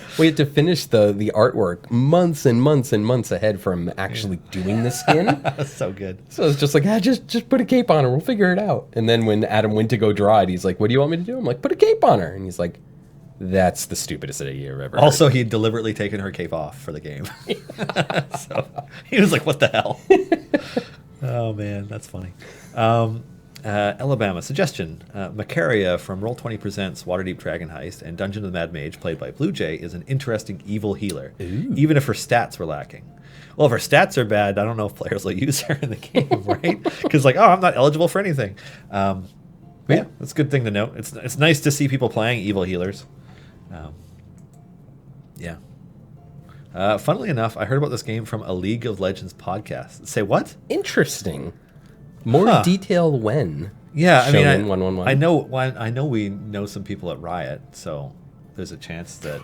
finish the artwork months and months and months ahead from actually doing the skin. That's so good. So it's just like, just put a cape on her. We'll figure it out. And then when Adam went to go draw it, he's like, what do you want me to do? I'm like, put a cape on her. And he's like, that's the stupidest idea I've ever heard. Also, he'd deliberately taken her cape off for the game. So he was like, what the hell? Oh, man, that's funny. Alabama suggestion. Macaria from Roll20 Presents Waterdeep Dragon Heist and Dungeon of the Mad Mage, played by Blue Jay, is an interesting evil healer, even if her stats were lacking. Well, if her stats are bad, I don't know if players will use her in the game, right? Because I'm not eligible for anything. But yeah, that's a good thing to know. It's nice to see people playing evil healers. Yeah. Funnily enough, I heard about this game from a League of Legends podcast. Say what? Interesting. More detail when. Yeah, I mean, Shonen 111. I know we know some people at Riot, so there's a chance that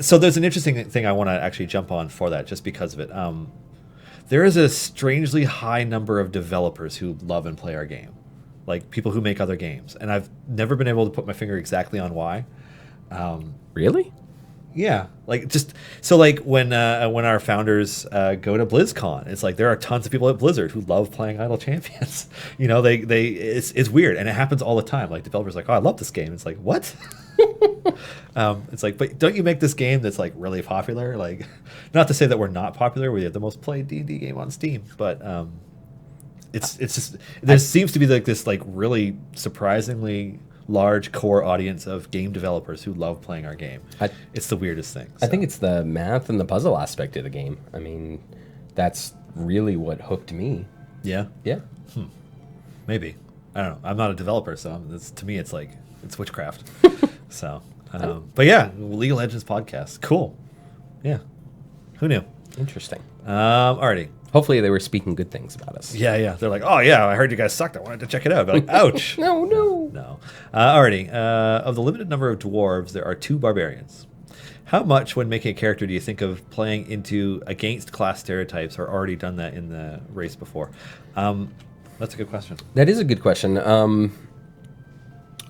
so there's an interesting thing I want to actually jump on for that, just because of it. There is a strangely high number of developers who love and play our game, like people who make other games, and I've never been able to put my finger exactly on why. Really? Yeah, when our founders go to BlizzCon, it's like there are tons of people at Blizzard who love playing Idle Champions. It's weird, and it happens all the time. Like developers are like, oh, I love this game. It's like, what? It's like, but don't you make this game that's like really popular? Like, not to say that we're not popular. We have the most played D&D game on Steam, but it's just there seems to be like this like really surprisingly large core audience of game developers who love playing our game. It's the weirdest thing. I think it's the math and the puzzle aspect of the game. I mean, that's really what hooked me. Yeah? Yeah. Maybe. I don't know. I'm not a developer, so to me it's like, it's witchcraft. So, but yeah, League of Legends podcast. Cool. Yeah. Who knew? Interesting. Alrighty. Hopefully they were speaking good things about us. Yeah. They're like, oh yeah, I heard you guys sucked. I wanted to check it out. But like, ouch. No. No. Alrighty. Of the limited number of dwarves, there are 2 barbarians. How much, when making a character, do you think of playing into against class stereotypes, or already done that in the race before? That's a good question. That is a good question.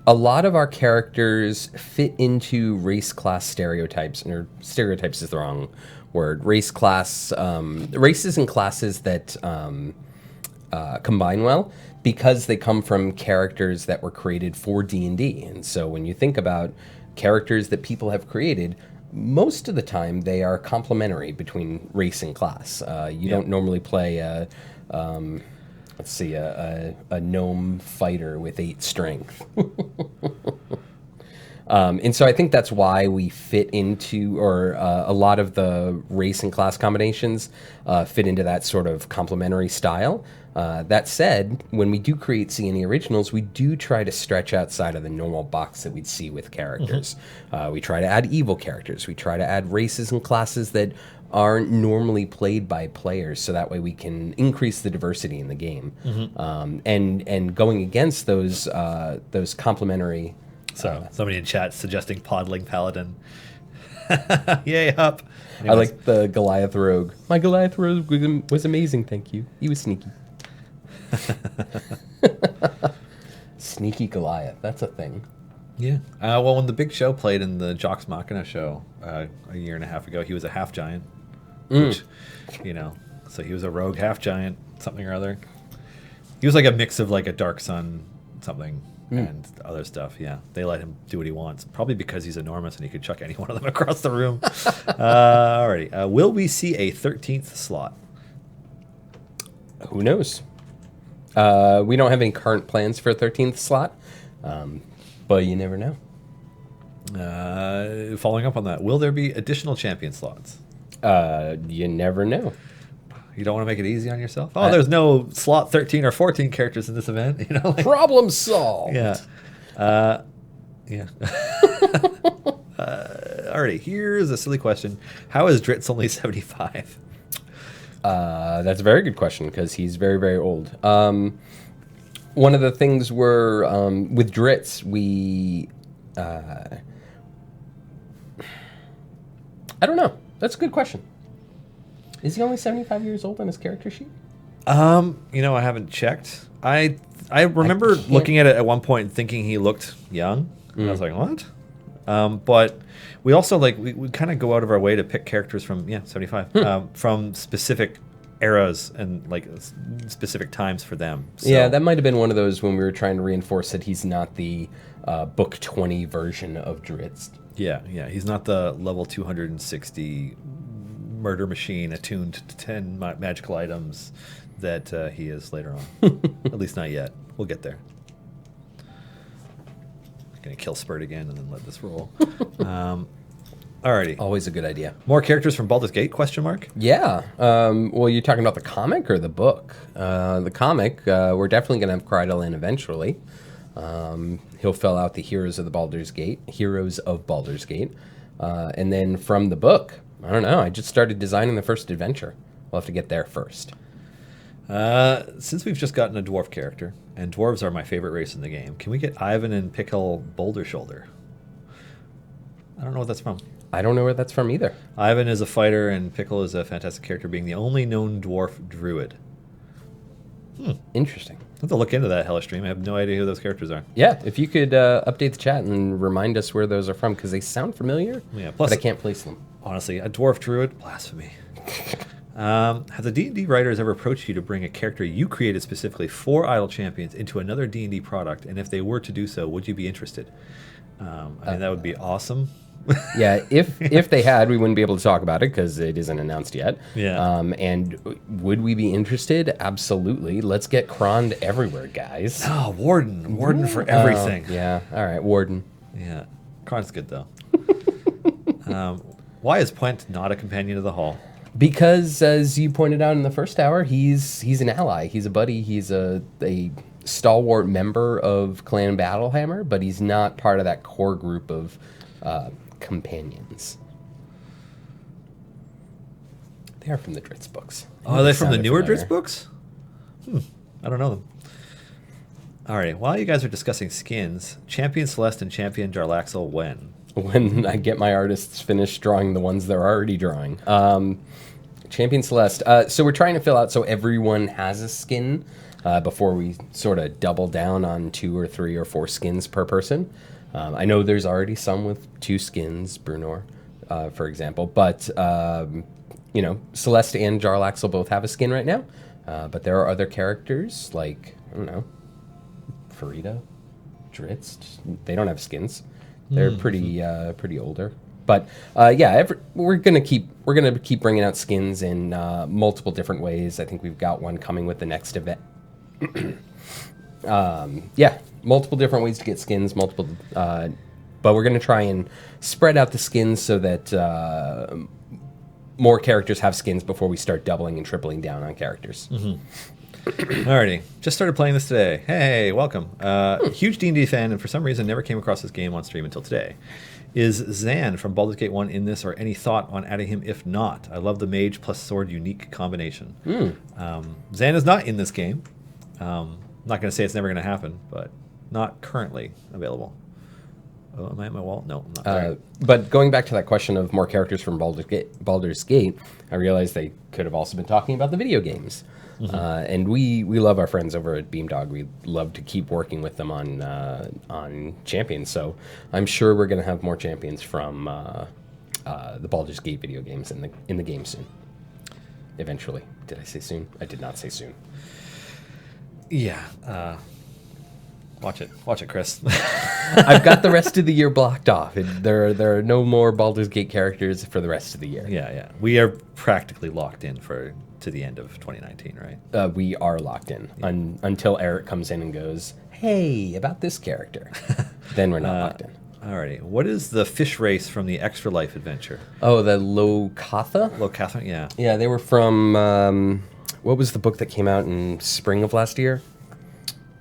A lot of our characters fit into race class stereotypes, or stereotypes is the wrong word. Races and classes that combine well because they come from characters that were created for D&D. And so when you think about characters that people have created, most of the time they are complementary between race and class. You don't normally play a gnome fighter with 8 strength. And so I think that's why we fit into, or a lot of the race and class combinations fit into that sort of complementary style. That said, when we do create C&E originals, we do try to stretch outside of the normal box that we'd see with characters. We try to add evil characters. We try to add races and classes that aren't normally played by players, so that way we can increase the diversity in the game. And going against those complementary. So somebody in chat suggesting podling paladin. Yay up! Anyways. I like the Goliath rogue. My Goliath rogue was amazing. Thank you. He was sneaky. Sneaky Goliath. That's a thing. Yeah. Well, when the Big Show played in the Jox Machina show a year and a half ago, he was a half giant. Which, so he was a rogue half giant, something or other. He was like a mix of like a Dark Sun something and other stuff. Yeah, they let him do what he wants, probably because he's enormous and he could chuck any one of them across the room. Alrighty. Will we see a 13th slot? Who knows? We don't have any current plans for a 13th slot, but you never know. Following up on that, will there be additional champion slots? You never know. You don't want to make it easy on yourself? Oh, there's no slot 13 or 14 characters in this event. Problem solved. Yeah. Yeah. Alrighty, here's a silly question. How is Dritz only 75? That's a very good question, because he's very, very old. One of the things with Dritz, we... I don't know. That's a good question. Is he only 75 years old on his character sheet? I haven't checked. I remember looking at it at one point and thinking he looked young. And I was like, what? But we also we kind of go out of our way to pick characters from 75 from specific eras and specific times for them. So. Yeah, that might have been one of those when we were trying to reinforce that he's not the book 20 version of Dritz. Yeah, he's not the level 260 murder machine attuned to 10 magical items that he is later on. At least not yet. We'll get there. Gonna kill Spurt again and then let this roll. Alrighty. Always a good idea. More characters from Baldur's Gate? ? Yeah. Well, you're talking about the comic or the book? The comic, we're definitely gonna have Crydal in eventually. He'll fill out the Heroes of Baldur's Gate. And then from the book, I don't know. I just started designing the first adventure. We'll have to get there first. Since we've just gotten a dwarf character, and dwarves are my favorite race in the game, can we get Ivan and Pickle Boulder Shoulder? I don't know what that's from. I don't know where that's from either. Ivan is a fighter, and Pickle is a fantastic character, being the only known dwarf druid. Interesting. I have to look into that, Hellish Stream. I have no idea who those characters are. Yeah, if you could update the chat and remind us where those are from, because they sound familiar, plus, but I can't place them. Honestly, a dwarf druid? Blasphemy. Have the D&D writers ever approached you to bring a character you created specifically for Idle Champions into another D&D product? And if they were to do so, would you be interested? That would be awesome. Yeah, if they had, we wouldn't be able to talk about it because it isn't announced yet. Yeah. And would we be interested? Absolutely. Let's get Krond everywhere, guys. Oh, Warden for everything. Yeah. All right, Warden. Yeah, Krond's good though. Why is Pwent not a companion of the Hall? Because, as you pointed out in the first hour, he's an ally. He's a buddy. He's a stalwart member of Clan Battlehammer, but he's not part of that core group of companions. They are from the Dritz books. Oh, are they from the Sounded newer familiar. Dritz books? I don't know them. All right. While you guys are discussing skins, Champion Celeste and Champion Jarlaxle when? When I get my artists finished drawing the ones they're already drawing. Champion Celeste. So we're trying to fill out so everyone has a skin before we sort of double down on 2 or 3 or 4 skins per person. I know there's already some with 2 skins, Brunor, for example. But, you know, Celeste and Jarlaxle both have a skin right now. But there are other characters like, I don't know, Farida, Dritz. They don't have skins. They're pretty older. But yeah, we're gonna keep bringing out skins in multiple different ways. I think we've got one coming with the next event. Yeah, multiple different ways to get skins. But we're gonna try and spread out the skins so that more characters have skins before we start doubling and tripling down on characters. Alrighty, just started playing this today. Hey, welcome. Huge D&D fan, and for some reason never came across this game on stream until today. Is Zan from Baldur's Gate 1 in this, or any thought on adding him if not? I love the mage plus sword unique combination. Zan is not in this game. I'm not going to say it's never going to happen, but not currently available. Oh, am I at my wall? No, I'm not. Sorry. But going back to that question of more characters from Baldur's Gate, I realized they could have also been talking about the video games. And we love our friends over at Beamdog. We love to keep working with them on champions. So I'm sure we're going to have more champions from the Baldur's Gate video games in the game soon. Eventually. Did I say soon? I did not say soon. Yeah. Watch it, Chris. I've got the rest of the year blocked off. There are no more Baldur's Gate characters for the rest of the year. Yeah. We are practically locked in to the end of 2019, right? We are locked in until Eric comes in and goes, "Hey, about this character." Then we're not locked in. Alrighty. What is the fish race from the Extra Life adventure? Oh, the Lokatha? Lokatha, yeah. Yeah, they were from, what was the book that came out in spring of last year?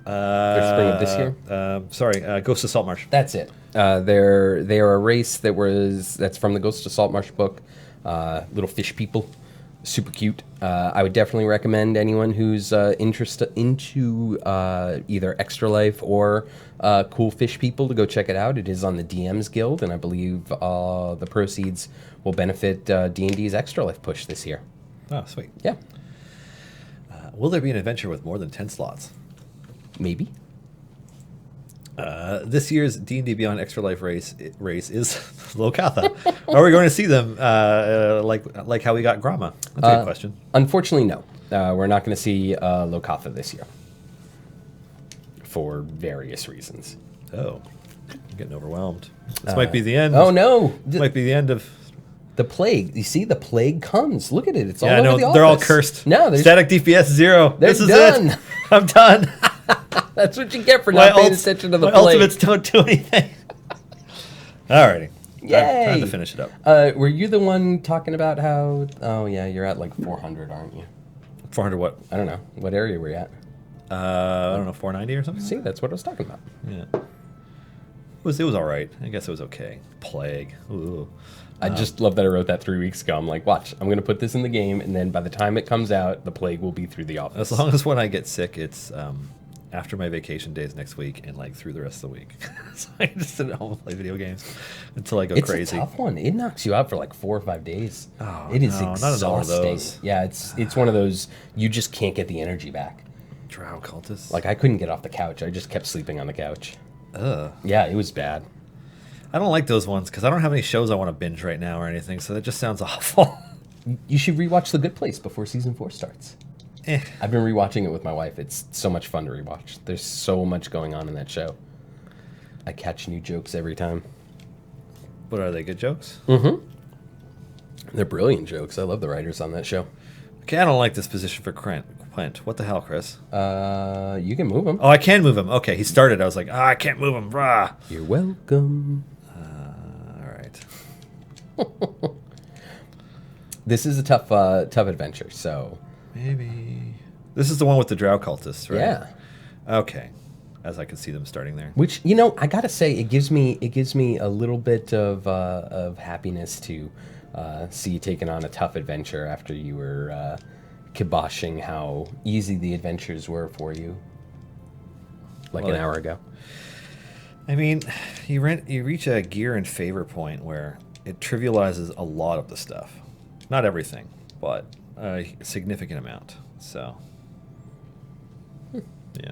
Or spring of this year? Ghost of Saltmarsh. That's it. They are a race that's from the Ghost of Saltmarsh book. Little fish people, super cute. I would definitely recommend anyone who's interested into either Extra Life or Cool Fish People to go check it out. It is on the DM's Guild, and I believe the proceeds will benefit D&D's Extra Life push this year. Oh, sweet. Yeah, Will there be an adventure with more than 10 slots? maybe. This year's D&D Beyond Extra Life race is Lokatha. Are we going to see them like how we got Grama? That's a good question. Unfortunately, no. We're not going to see Lokatha this year for various reasons. Oh, I'm getting overwhelmed. This might be the end. Oh, no. This might be the end of... The plague. You see, the plague comes. Look at it. It's all Yeah, over no, the office. they're all cursed. No, there's... Static DPS 0. They're This is done. it. I'm done. That's what you get for not paying attention to the my plague. ultimates don't do anything. Alrighty. Yay. Time to finish it up. Were you the one talking about how... Oh, yeah, you're at like 400, aren't you? 400 what? I don't know. What area were you at? I don't know, 490 or something? See, that's what I was talking about. Yeah. It was all right. I guess it was okay. Plague. Ooh. I just love that I wrote that 3 weeks ago. I'm like, watch, I'm going to put this in the game, and then by the time it comes out, the plague will be through the office. As long as when I get sick, it's after my vacation days next week and like through the rest of the week. So I can just sit at home and play video games until I go crazy. It's a tough one. It knocks you out for like 4 or 5 days. Oh, it is no, not exhausting. another one of those. Yeah, it's one of those, you just can't get the energy back. Drow cultists. Like, I couldn't get off the couch. I just kept sleeping on the couch. Ugh. Yeah, it was bad. I don't like those ones because I don't have any shows I want to binge right now or anything, so that just sounds awful. You should rewatch The Good Place before season 4 starts. I've been rewatching it with my wife. It's so much fun to rewatch. There's so much going on in that show. I catch new jokes every time. But are they good jokes? Mm-hmm. They're brilliant jokes. I love the writers on that show. Okay, I don't like this position for Quent. What the hell, Chris? You can move him. Oh, I can move him. Okay, he started. I was like, I can't move him. Rah. You're welcome. All right. This is a tough adventure, so... Maybe... This is the one with the Drow cultists, right? Yeah. Okay. As I can see them starting there. Which, I gotta say, it gives me a little bit of happiness to see you taking on a tough adventure after you were kiboshing how easy the adventures were for you like an hour ago. I mean, you reach a gear and favor point where it trivializes a lot of the stuff. Not everything, but a significant amount. So, yeah.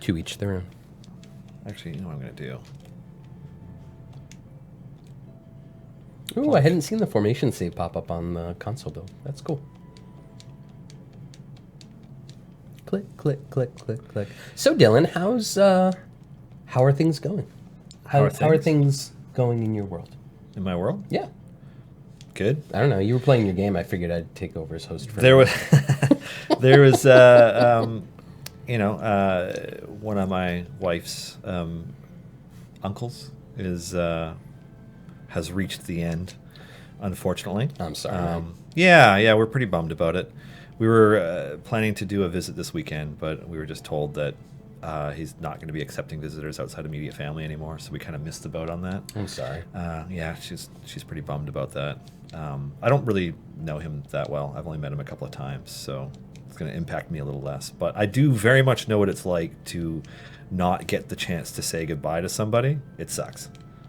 To each their own. Actually, you know what I'm going to do? Ooh, I hadn't seen the formation save pop up on the console build. That's cool. Click, click, click, click, click. So, Dylan, how are things going? How are things going in your world? In my world? Yeah. Good. I don't know. You were playing your game. I figured I'd take over as host for there was one of my wife's uncles has reached the end, unfortunately. I'm sorry. Yeah, we're pretty bummed about it. We were planning to do a visit this weekend, but we were just told that he's not going to be accepting visitors outside immediate family anymore, so we kind of missed the boat on that. I'm sorry. Yeah, she's pretty bummed about that. I don't really know him that well. I've only met him a couple of times, so it's going to impact me a little less. But I do very much know what it's like to not get the chance to say goodbye to somebody. It sucks.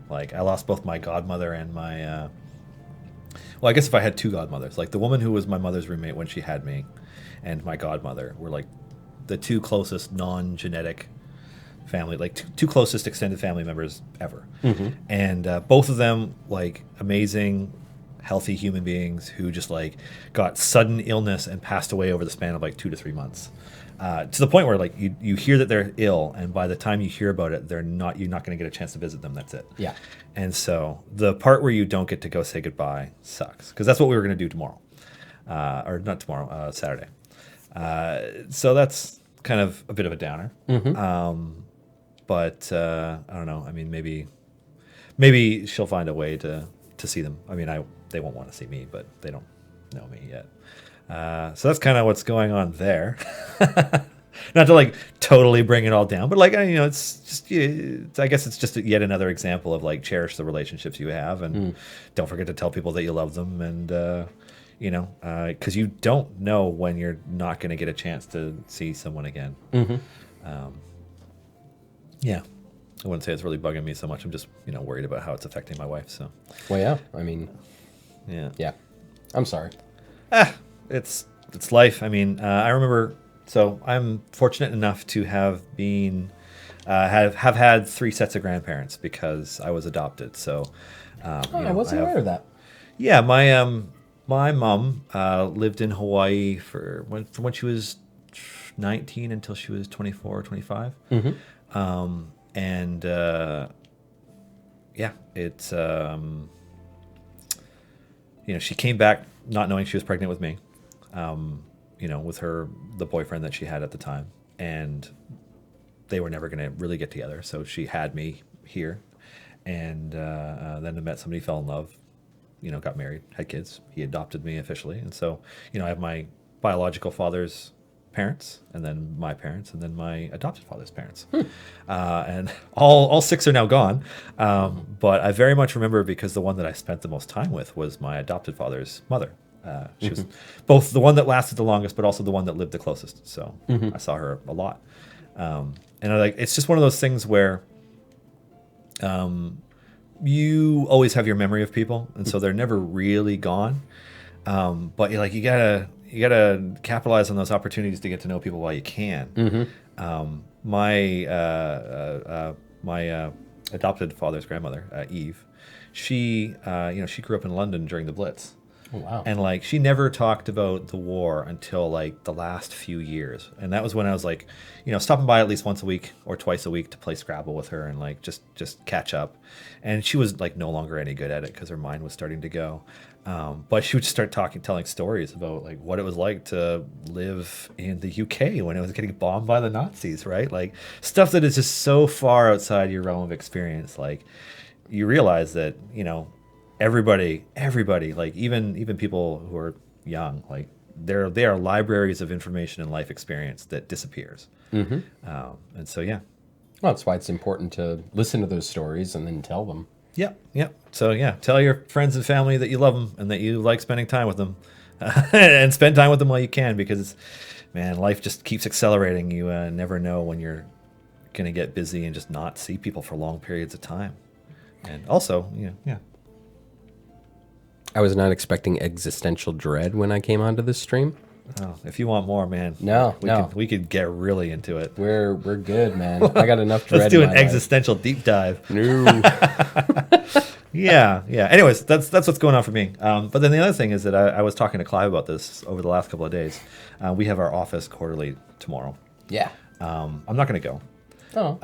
Like, I lost both my godmother and my... well, I guess if I had two godmothers, like the woman who was my mother's roommate when she had me and my godmother were like the two closest non-genetic family, like two closest extended family members ever. Mm-hmm. And both of them, like, amazing, healthy human beings who just like got sudden illness and passed away over the span of like 2 to 3 months. To the point where like you hear that they're ill, and by the time you hear about it, you're not going to get a chance to visit them. That's it. Yeah. And so the part where you don't get to go say goodbye sucks, because that's what we were going to do tomorrow, or not tomorrow, Saturday. So that's kind of a bit of a downer. Mm-hmm. But I don't know. I mean, maybe she'll find a way to see them. I mean, they won't want to see me, but they don't know me yet. So that's kind of what's going on there. Not to like totally bring it all down, but like, it's just, I guess it's just yet another example of like, cherish the relationships you have, and don't forget to tell people that you love them, and because you don't know when you're not going to get a chance to see someone again. Mm-hmm. Yeah, I wouldn't say it's really bugging me so much. I'm just worried about how it's affecting my wife. So, well, yeah, I mean, yeah, I'm sorry. It's life. I mean, I remember. So I'm fortunate enough to have been have had 3 sets of grandparents because I was adopted. So I wasn't aware of that. Yeah, my mom lived in Hawaii from when she was 19 until she was 24 or 25. Mm-hmm. And yeah, it's she came back not knowing she was pregnant with me. With the boyfriend that she had at the time, and they were never going to really get together. So she had me here, and then I met somebody, fell in love, got married, had kids. He adopted me officially, and so I have my biological father's parents, and then my parents, and then my adopted father's parents, and all 6 are now gone. But I very much remember, because the one that I spent the most time with was my adopted father's mother. She was both the one that lasted the longest, but also the one that lived the closest. So I saw her a lot. And it's just one of those things where you always have your memory of people, and so they're never really gone. But you gotta capitalize on those opportunities to get to know people while you can. Mm-hmm. My adopted father's grandmother, Eve, she grew up in London during the Blitz. Oh, wow. And she never talked about the war until the last few years. And that was when I was stopping by at least once a week or twice a week to play Scrabble with her and just catch up. And she was no longer any good at it because her mind was starting to go. But she would just start telling stories about what it was like to live in the UK when it was getting bombed by the Nazis, right? Stuff that is just so far outside your realm of experience. You realize that, everybody, even people who are young, they are libraries of information and life experience that disappears. Mm-hmm. And so, yeah. Well, that's why it's important to listen to those stories and then tell them. Yep, yep. So yeah, tell your friends and family that you love them and that you like spending time with them, and spend time with them while you can, because, man, life just keeps accelerating. You never know when you're gonna get busy and just not see people for long periods of time. And also, yeah. I was not expecting existential dread when I came onto this stream. Oh, if you want more, man. No. We could get really into it. We're good, man. I got enough dread. Let's do in an my existential deep dive. life. No. Yeah. Anyways, that's what's going on for me. But then the other thing is that I was talking to Clive about this over the last couple of days. We have our office quarterly tomorrow. Yeah. I'm not going to go. Oh.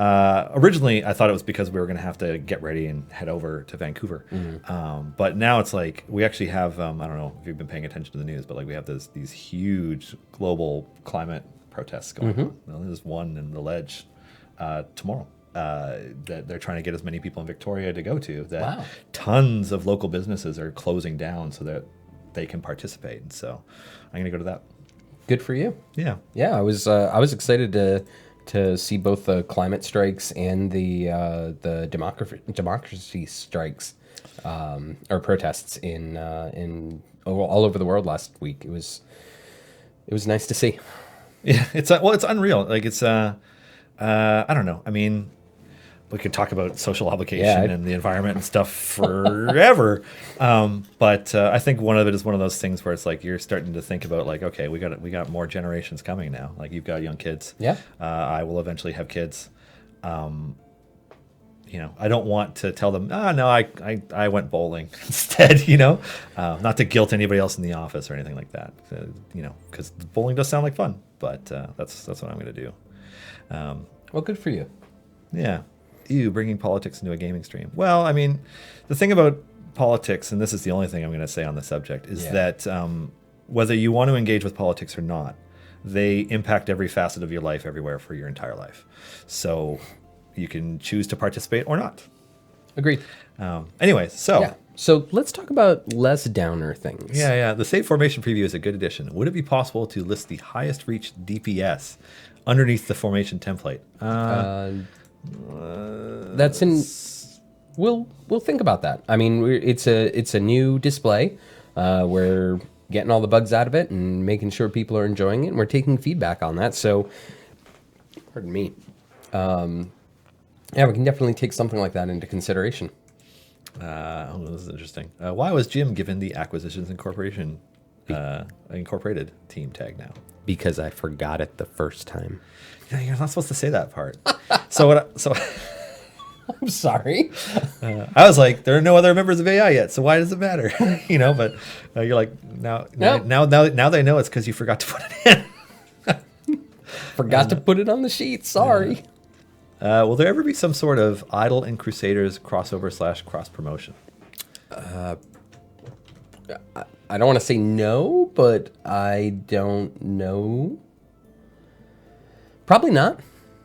Originally, I thought it was because we were going to have to get ready and head over to Vancouver. But now it's like we actually have, I don't know if you've been paying attention to the news, but like we have these huge global climate protests going on. Well, there's one in the Ledge tomorrow that they're trying to get as many people in Victoria to go to. That tons of local businesses are closing down so that they can participate. And so I'm going to go to that. Good for you. Yeah. Yeah, I was excited to see both the climate strikes and the democracy strikes or protests in all over the world last week. It was nice to see. Yeah, it's unreal. Like it's I don't know. I mean, we could talk about social obligation and the environment and stuff forever. But I think one of it is one of those things where it's like you're starting to think about like, okay, we got more generations coming now. Like you've got young kids. Yeah. I will eventually have kids. I don't want to tell them, no, I went bowling instead, not to guilt anybody else in the office or anything like that, because bowling does sound like fun, but that's what I'm going to do. Well, good for you. Yeah. You bringing politics into a gaming stream. Well, I mean, the thing about politics, and this is the only thing I'm going to say on the subject, is that whether you want to engage with politics or not, they impact every facet of your life everywhere for your entire life. So you can choose to participate or not. Agreed. Anyway, so... Yeah. So let's talk about less downer things. Yeah. The Save Formation preview is a good addition. Would it be possible to list the highest reach DPS underneath the formation template? That's in. We'll think about that. I mean, it's a new display. We're getting all the bugs out of it and making sure people are enjoying it, and we're taking feedback on that. So, pardon me. Yeah, we can definitely take something like that into consideration. This is interesting. Why was Jim given the Acquisitions Incorporated team tag now? Because I forgot it the first time. Yeah, you're not supposed to say that part. So I'm sorry. I was like, there are no other members of AI yet, so why does it matter? But you're like, now they know it's because you forgot to put it in. Forgot to put it on the sheet. Sorry. Will there ever be some sort of Idol and Crusaders crossover / cross promotion? I don't want to say no, but I don't know. Probably not.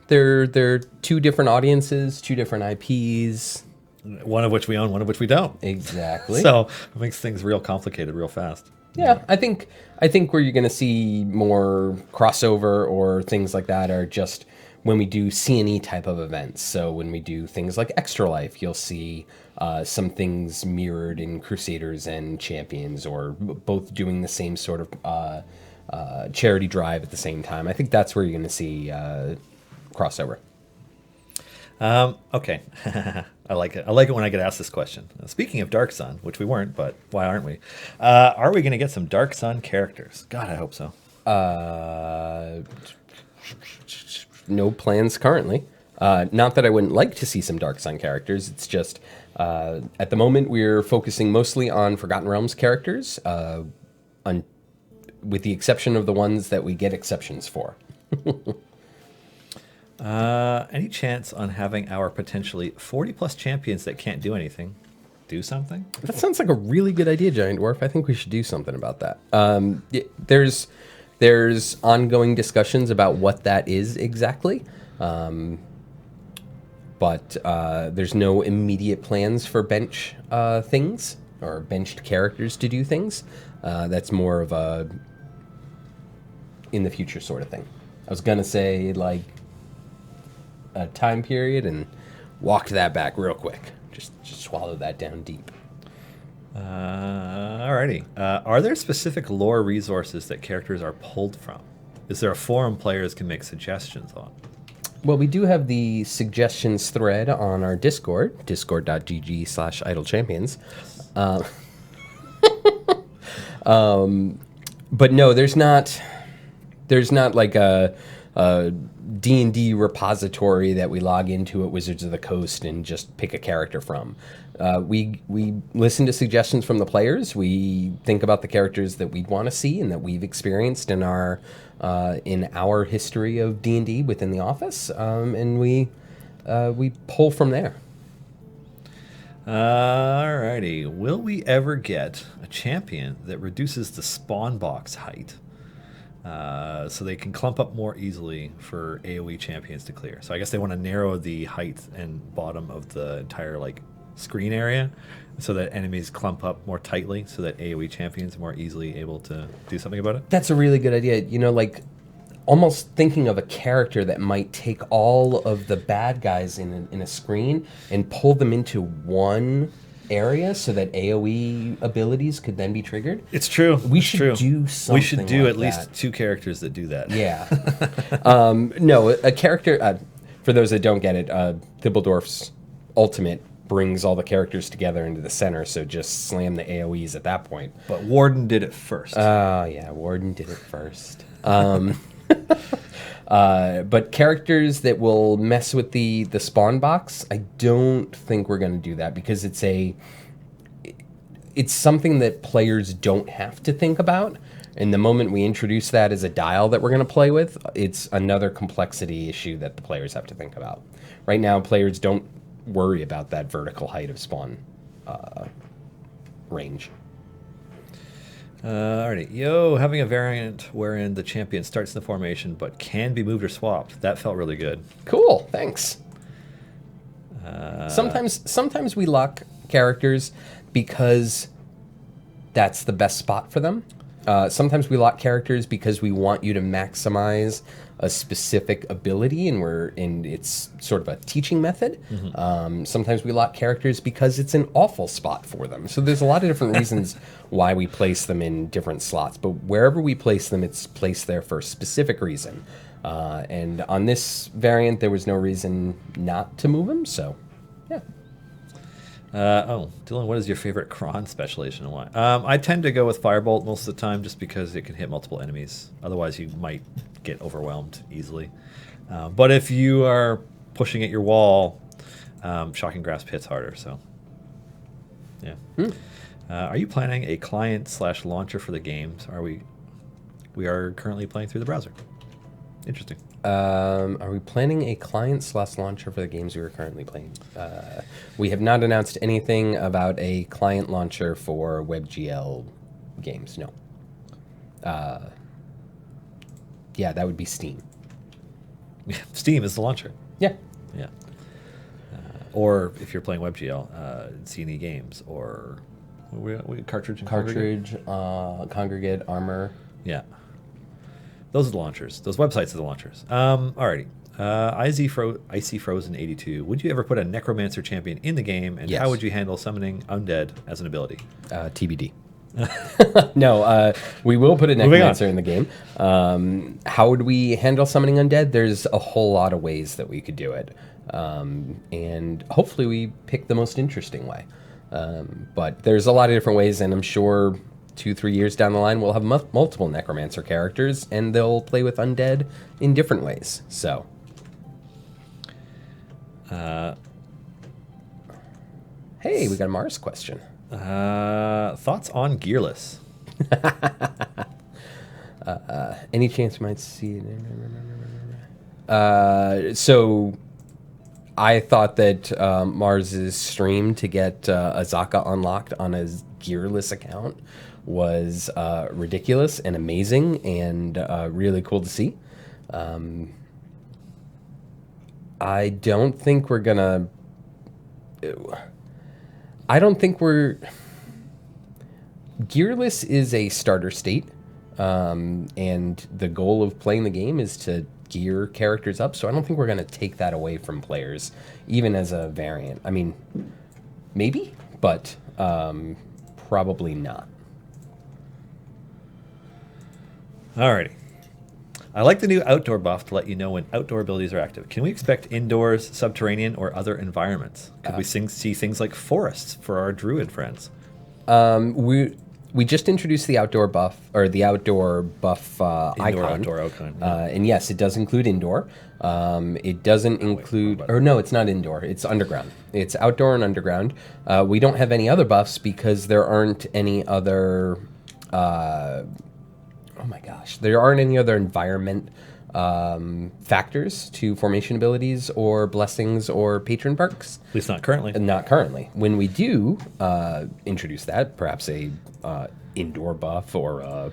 They're two different audiences, two different IPs. One of which we own, one of which we don't. Exactly. So it makes things real complicated real fast. Yeah, I think where you're going to see more crossover or things like that are just when we do C&E type of events. So when we do things like Extra Life, you'll see some things mirrored in Crusaders and Champions, or both doing the same sort of charity drive at the same time. I think that's where you're going to see crossover. Okay. I like it. I like it when I get asked this question. Speaking of Dark Sun, which we weren't, but why aren't we? Are we going to get some Dark Sun characters? God, I hope so. No plans currently. Not that I wouldn't like to see some Dark Sun characters. It's just at the moment we're focusing mostly on Forgotten Realms characters, with the exception of the ones that we get exceptions for. Any chance on having our potentially 40+ champions that can't do anything do something? That sounds like a really good idea, Giant Dwarf. I think we should do something about that. There's ongoing discussions about what that is exactly, but there's no immediate plans for bench things or benched characters to do things. That's more of a in the future sort of thing. I was gonna say like a time period and walked that back real quick. Just swallow that down deep. Alrighty. Are there specific lore resources that characters are pulled from? Is there a forum players can make suggestions on? Well, we do have the suggestions thread on our Discord, discord.gg/idlechampions. But no, there's not like a D&D repository that we log into at Wizards of the Coast and just pick a character from. We listen to suggestions from the players. We think about the characters that we'd want to see and that we've experienced in our history of D&D within the office, and we pull from there. Alrighty. Will we ever get a champion that reduces the spawn box height so they can clump up more easily for AoE champions to clear? So I guess they want to narrow the height and bottom of the entire screen area so that enemies clump up more tightly so that AoE champions are more easily able to do something about it. That's a really good idea. Almost thinking of a character that might take all of the bad guys in a screen and pull them into one area so that AoE abilities could then be triggered. It's true. We should do something. We should do like at least 2 characters that do that. Yeah. No, a character. For those that don't get it, Thibbledorf's ultimate brings all the characters together into the center. So just slam the AoEs at that point. But Warden did it first. Yeah, Warden did it first. But characters that will mess with the spawn box, I don't think we're going to do that because it's something that players don't have to think about. And the moment we introduce that as a dial that we're going to play with, it's another complexity issue that the players have to think about. Right now, players don't worry about that vertical height of spawn range. Alrighty. Yo, having a variant wherein the champion starts in the formation but can be moved or swapped. That felt really good. Cool, thanks. Sometimes we lock characters because that's the best spot for them. Sometimes we lock characters because we want you to maximize a specific ability, and it's sort of a teaching method. Mm-hmm. Sometimes we lock characters because it's an awful spot for them. So there's a lot of different reasons why we place them in different slots. But wherever we place them, it's placed there for a specific reason. And on this variant, there was no reason not to move them. So, yeah. Dylan, what is your favorite Kron specialization and why? I tend to go with Firebolt most of the time just because it can hit multiple enemies. Otherwise, you might get overwhelmed easily. But if you are pushing at your wall, Shocking Grasp hits harder. So, yeah. Are you planning a client/launcher for the games? We are currently playing through the browser. Interesting. Are we planning a client/launcher for the games we are currently playing? We have not announced anything about a client launcher for WebGL games, no. Yeah, that would be Steam. Steam is the launcher. Yeah. Yeah. Or if you're playing WebGL, CNE Games or Cartridge and Congregate, Armor. Yeah. Those are the launchers. Those websites are the launchers. Alrighty. Icy Frozen 82. Would you ever put a Necromancer champion in the game, and Yes. how would you handle summoning undead as an ability? TBD. No, we will put a Necromancer in the game. How would we handle summoning undead? There's a whole lot of ways that we could do it. And hopefully we pick the most interesting way. But there's a lot of different ways, and I'm sure 2-3 years down the line we'll have multiple Necromancer characters, and they'll play with undead in different ways. So. Hey, we got a Mars question. Thoughts on Gearless? Any chance we might see it? So I thought that Mars's stream to get Azaka unlocked on his Gearless account was ridiculous and amazing and really cool to see. I don't think we're gonna... Gearless is a starter state, and the goal of playing the game is to gear characters up, so I don't think we're going to take that away from players, even as a variant. I mean, Maybe, but probably not. Alrighty. I like the new outdoor buff to let you know when outdoor abilities are active. Can we expect indoors, subterranean, or other environments? Could we see things like forests for our druid friends? We just introduced the outdoor buff, or the outdoor buff icon. Outdoor icon. Yeah. And yes, it does include indoor. It doesn't include, or no, it's not indoor. It's underground. It's outdoor and underground. We don't have any other buffs because there aren't any other. Oh my gosh, there aren't any other environment factors to formation abilities or blessings or patron perks. At least not currently. Not currently. When we do introduce that, perhaps a indoor buff or a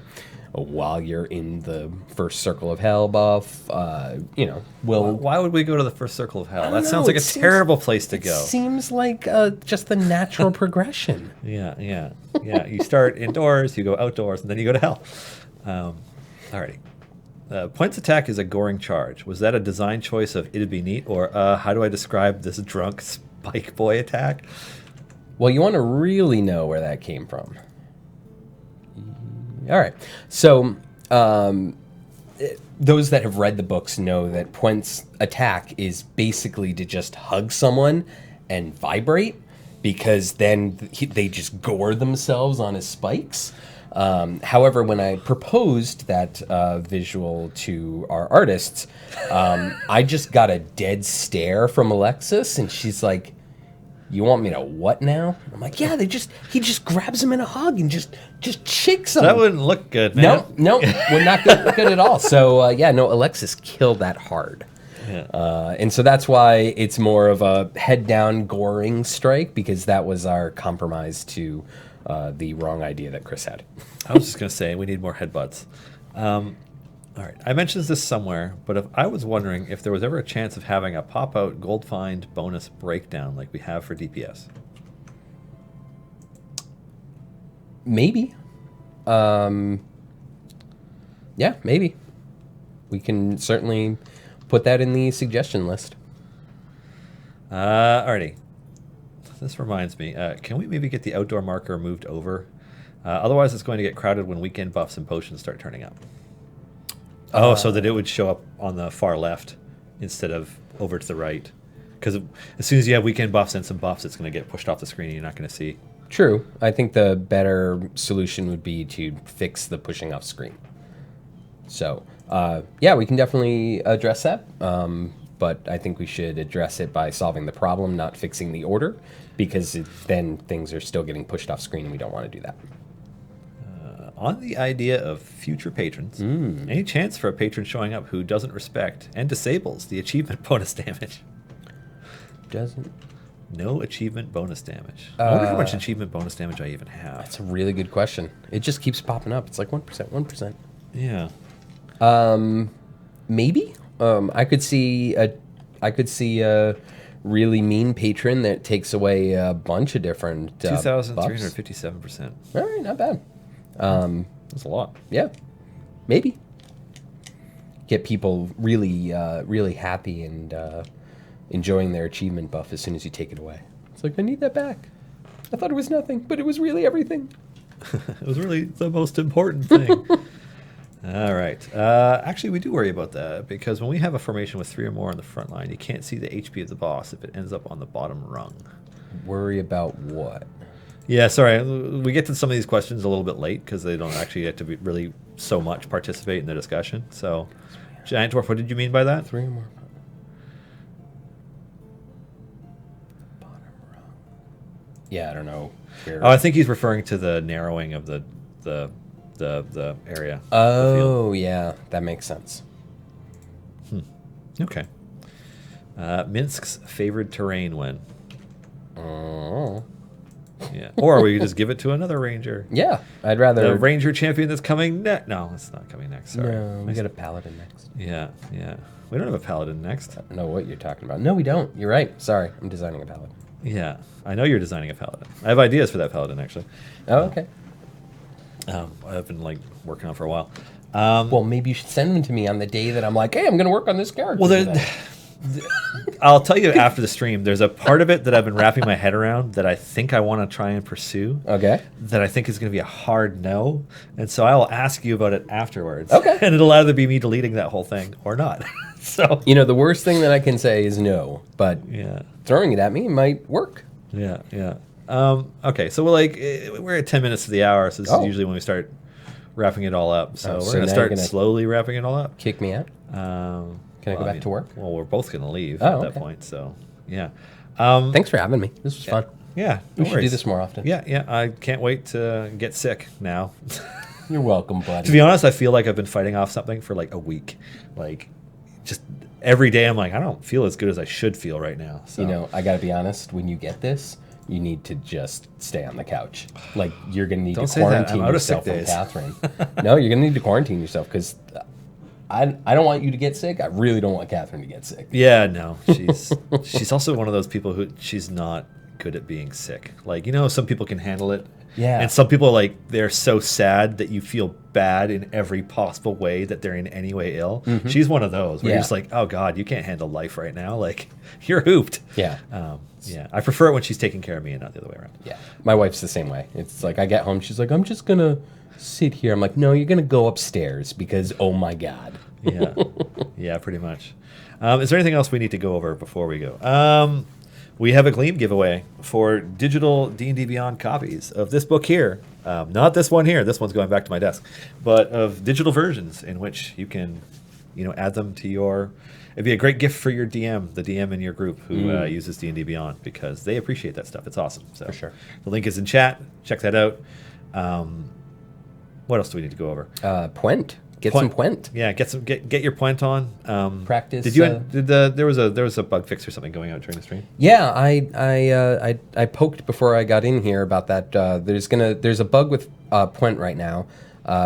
while you're in the first circle of hell buff, we'll... Why would we go to the first circle of hell? That sounds like a terrible place to go. Seems like just the natural progression. Yeah. You start indoors, you go outdoors, and then you go to hell. Alrighty. Points attack is a goring charge. Was that a design choice of it'd be neat, or how do I describe this drunk spike boy attack? Well, you want to really know where that came from. All right. So those that have read the books know that Point's attack is basically to just hug someone and vibrate, because then they just gore themselves on his spikes. However, when I proposed that visual to our artists, I just got a dead stare from Alexis, and she's like, "You want me to what now?" I'm like, "Yeah, he just grabs him in a hug and just shakes him." That wouldn't look good, man. No, we're not good at all. So Alexis killed that hard. Yeah. And so that's why it's more of a head down goring strike, because that was our compromise to the wrong idea that Chris had. I was just going to say, we need more headbutts. All right. I mentioned this somewhere, but if I was wondering if there was ever a chance of having a pop-out gold find bonus breakdown like we have for DPS. Maybe. Yeah, maybe. We can certainly put that in the suggestion list. Alrighty. This reminds me, can we maybe get the outdoor marker moved over? Otherwise, it's going to get crowded when weekend buffs and potions start turning up. So that it would show up on the far left instead of over to the right. Because as soon as you have weekend buffs and some buffs, it's going to get pushed off the screen and you're not going to see. True. I think the better solution would be to fix the pushing off screen. So, we can definitely address that. But I think we should address it by solving the problem, not fixing the order, because then things are still getting pushed off screen and we don't want to do that. On the idea of future patrons, any chance for a patron showing up who doesn't respect and disables the achievement bonus damage? No achievement bonus damage. I wonder how much achievement bonus damage I even have. That's a really good question. It just keeps popping up. It's like 1%. Yeah. Maybe. I could see a really mean patron that takes away a bunch of different 2,357%. All right, not bad. That's a lot. Yeah, maybe. Get people really, really happy and enjoying their achievement buff as soon as you take it away. It's like, I need that back. I thought it was nothing, but it was really everything. It was really the most important thing. All right. Actually, we do worry about that, because when we have a formation with 3 or more on the front line, you can't see the HP of the boss if it ends up on the bottom rung. Worry about what? Yeah, sorry. We get to some of these questions a little bit late because they don't actually get to be really so much participate in the discussion. So, Giant Dwarf, what did you mean by that? 3 or more. Bottom rung. Yeah, I don't know. Oh, I think he's referring to the narrowing of the area. Oh, yeah, that makes sense. Okay. Minsk's favored terrain when? Oh. Yeah. Or we could just give it to another ranger. Yeah, I'd rather... The ranger champion that's coming next. No, it's not coming next. Sorry. No, we got a paladin next. Yeah. We don't have a paladin next. I don't know what you're talking about. No, we don't. You're right. Sorry, I'm designing a paladin. Yeah, I know you're designing a paladin. I have ideas for that paladin, actually. Oh, okay. I've been working on for a while. Well, maybe you should send them to me on the day that I'm like, hey, I'm going to work on this character. Well, I'll tell you after the stream. There's a part of it that I've been wrapping my head around that I think I want to try and pursue. Okay. That I think is going to be a hard no, and so I will ask you about it afterwards. Okay. And it'll either be me deleting that whole thing or not. So The worst thing that I can say is no, but yeah, throwing it at me might work. yeah. Okay, so we're at 10 minutes to the hour, so this is usually when we start wrapping it all up. So we're going to start slowly wrapping it all up. Kick me out. Can I go back to work? Well, we're both going to leave at that point, so yeah. Thanks for having me. This was fun. Yeah, we should do this more often. Yeah. I can't wait to get sick now. You're welcome, buddy. To be honest, I feel like I've been fighting off something for like a week. Like, just every day I'm like, I don't feel as good as I should feel right now. So. I got to be honest, when you get this, you need to just stay on the couch. Like, you're going to need to quarantine yourself from Catherine. No, you're going to need to quarantine yourself because I don't want you to get sick. I really don't want Catherine to get sick. Yeah, no. She's also one of those people who she's not good at being sick. Like, some people can handle it. Yeah. And some people, they're so sad that you feel bad in every possible way that they're in any way ill. Mm-hmm. She's one of those where you're just like, oh, God, you can't handle life right now. Like, you're hooped. Yeah. Yeah. I prefer it when she's taking care of me and not the other way around. Yeah. My wife's the same way. It's like I get home, she's like, I'm just going to sit here. I'm like, no, you're going to go upstairs because, oh, my God. Yeah. Yeah, pretty much. Is there anything else we need to go over before we go? We have a Gleam giveaway for digital D&D Beyond copies of this book here. Not this one here. This one's going back to my desk. But of digital versions in which you can, add them to your... It'd be a great gift for your DM, the DM in your group who uses D&D Beyond, because they appreciate that stuff. It's awesome. So for sure. The link is in chat. Check that out. What else do we need to go over? Puent. Get some Puent. Yeah, get your Puent on. Practice. There was a bug fix or something going out during the stream? Yeah, I poked before I got in here about that. There's a bug with Puent right now,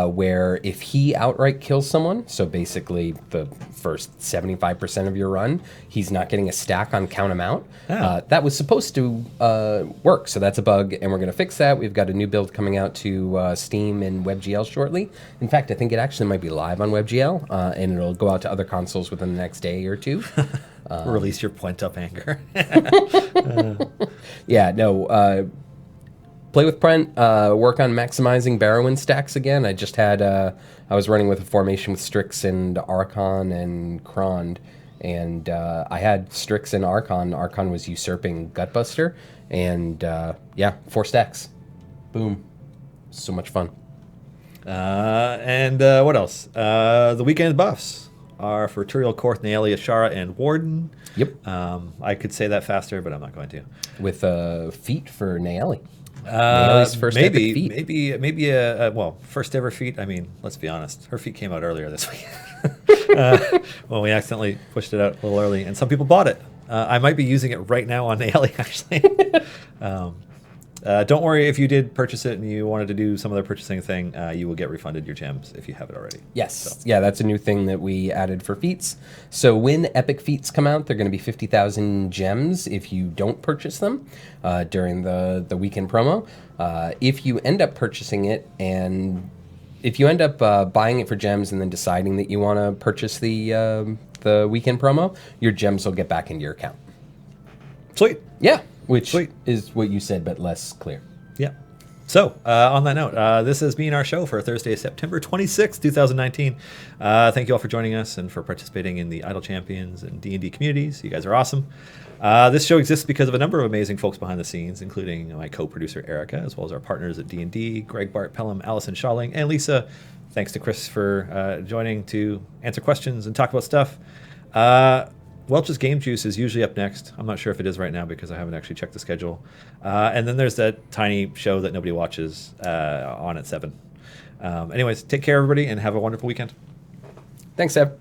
where if he outright kills someone, so basically the first 75% of your run, he's not getting a stack on count him out. Oh. That was supposed to work, so that's a bug, and we're going to fix that. We've got a new build coming out to Steam and WebGL shortly. In fact, I think it actually might be live on WebGL, and it'll go out to other consoles within the next day or two. Release your Puent-up anger. Yeah, no... play with Brent, work on maximizing Barrowin stacks again. I just had, I was running with a formation with Strix and Archon and Krond, and I had Strix and Archon. Archon was usurping Gutbuster, and 4 stacks. Boom. So much fun. And what else? The weekend buffs are for Turiel, Korth, Naeli, Ashara, and Warden. Yep. I could say that faster, but I'm not going to. With feat for Naeli. Naeli's first epic feat. Maybe first ever feat. I mean, let's be honest. Her feat came out earlier this week. Well, we accidentally pushed it out a little early, and some people bought it. I might be using it right now on Naeli, actually. Don't worry if you did purchase it and you wanted to do some other purchasing thing, you will get refunded your gems if you have it already. Yes. So. Yeah, that's a new thing that we added for feats. So when epic feats come out, they're going to be 50,000 gems if you don't purchase them during the weekend promo. If you end up purchasing it and if you end up buying it for gems and then deciding that you want to purchase the weekend promo, your gems will get back into your account. Sweet. Yeah. Which is what you said, but less clear. Yeah. So, on that note, this has been our show for Thursday, September 26th, 2019. Thank you all for joining us and for participating in the Idle Champions and D&D communities. You guys are awesome. This show exists because of a number of amazing folks behind the scenes, including my co-producer, Erica, as well as our partners at D&D, Greg, Bart, Pelham, Allison Shawling, and Lisa. Thanks to Chris for joining to answer questions and talk about stuff. Welch's Game Juice is usually up next. I'm not sure if it is right now because I haven't actually checked the schedule. And then there's that tiny show that nobody watches on at 7. Anyways, take care, everybody, and have a wonderful weekend. Thanks, Seb.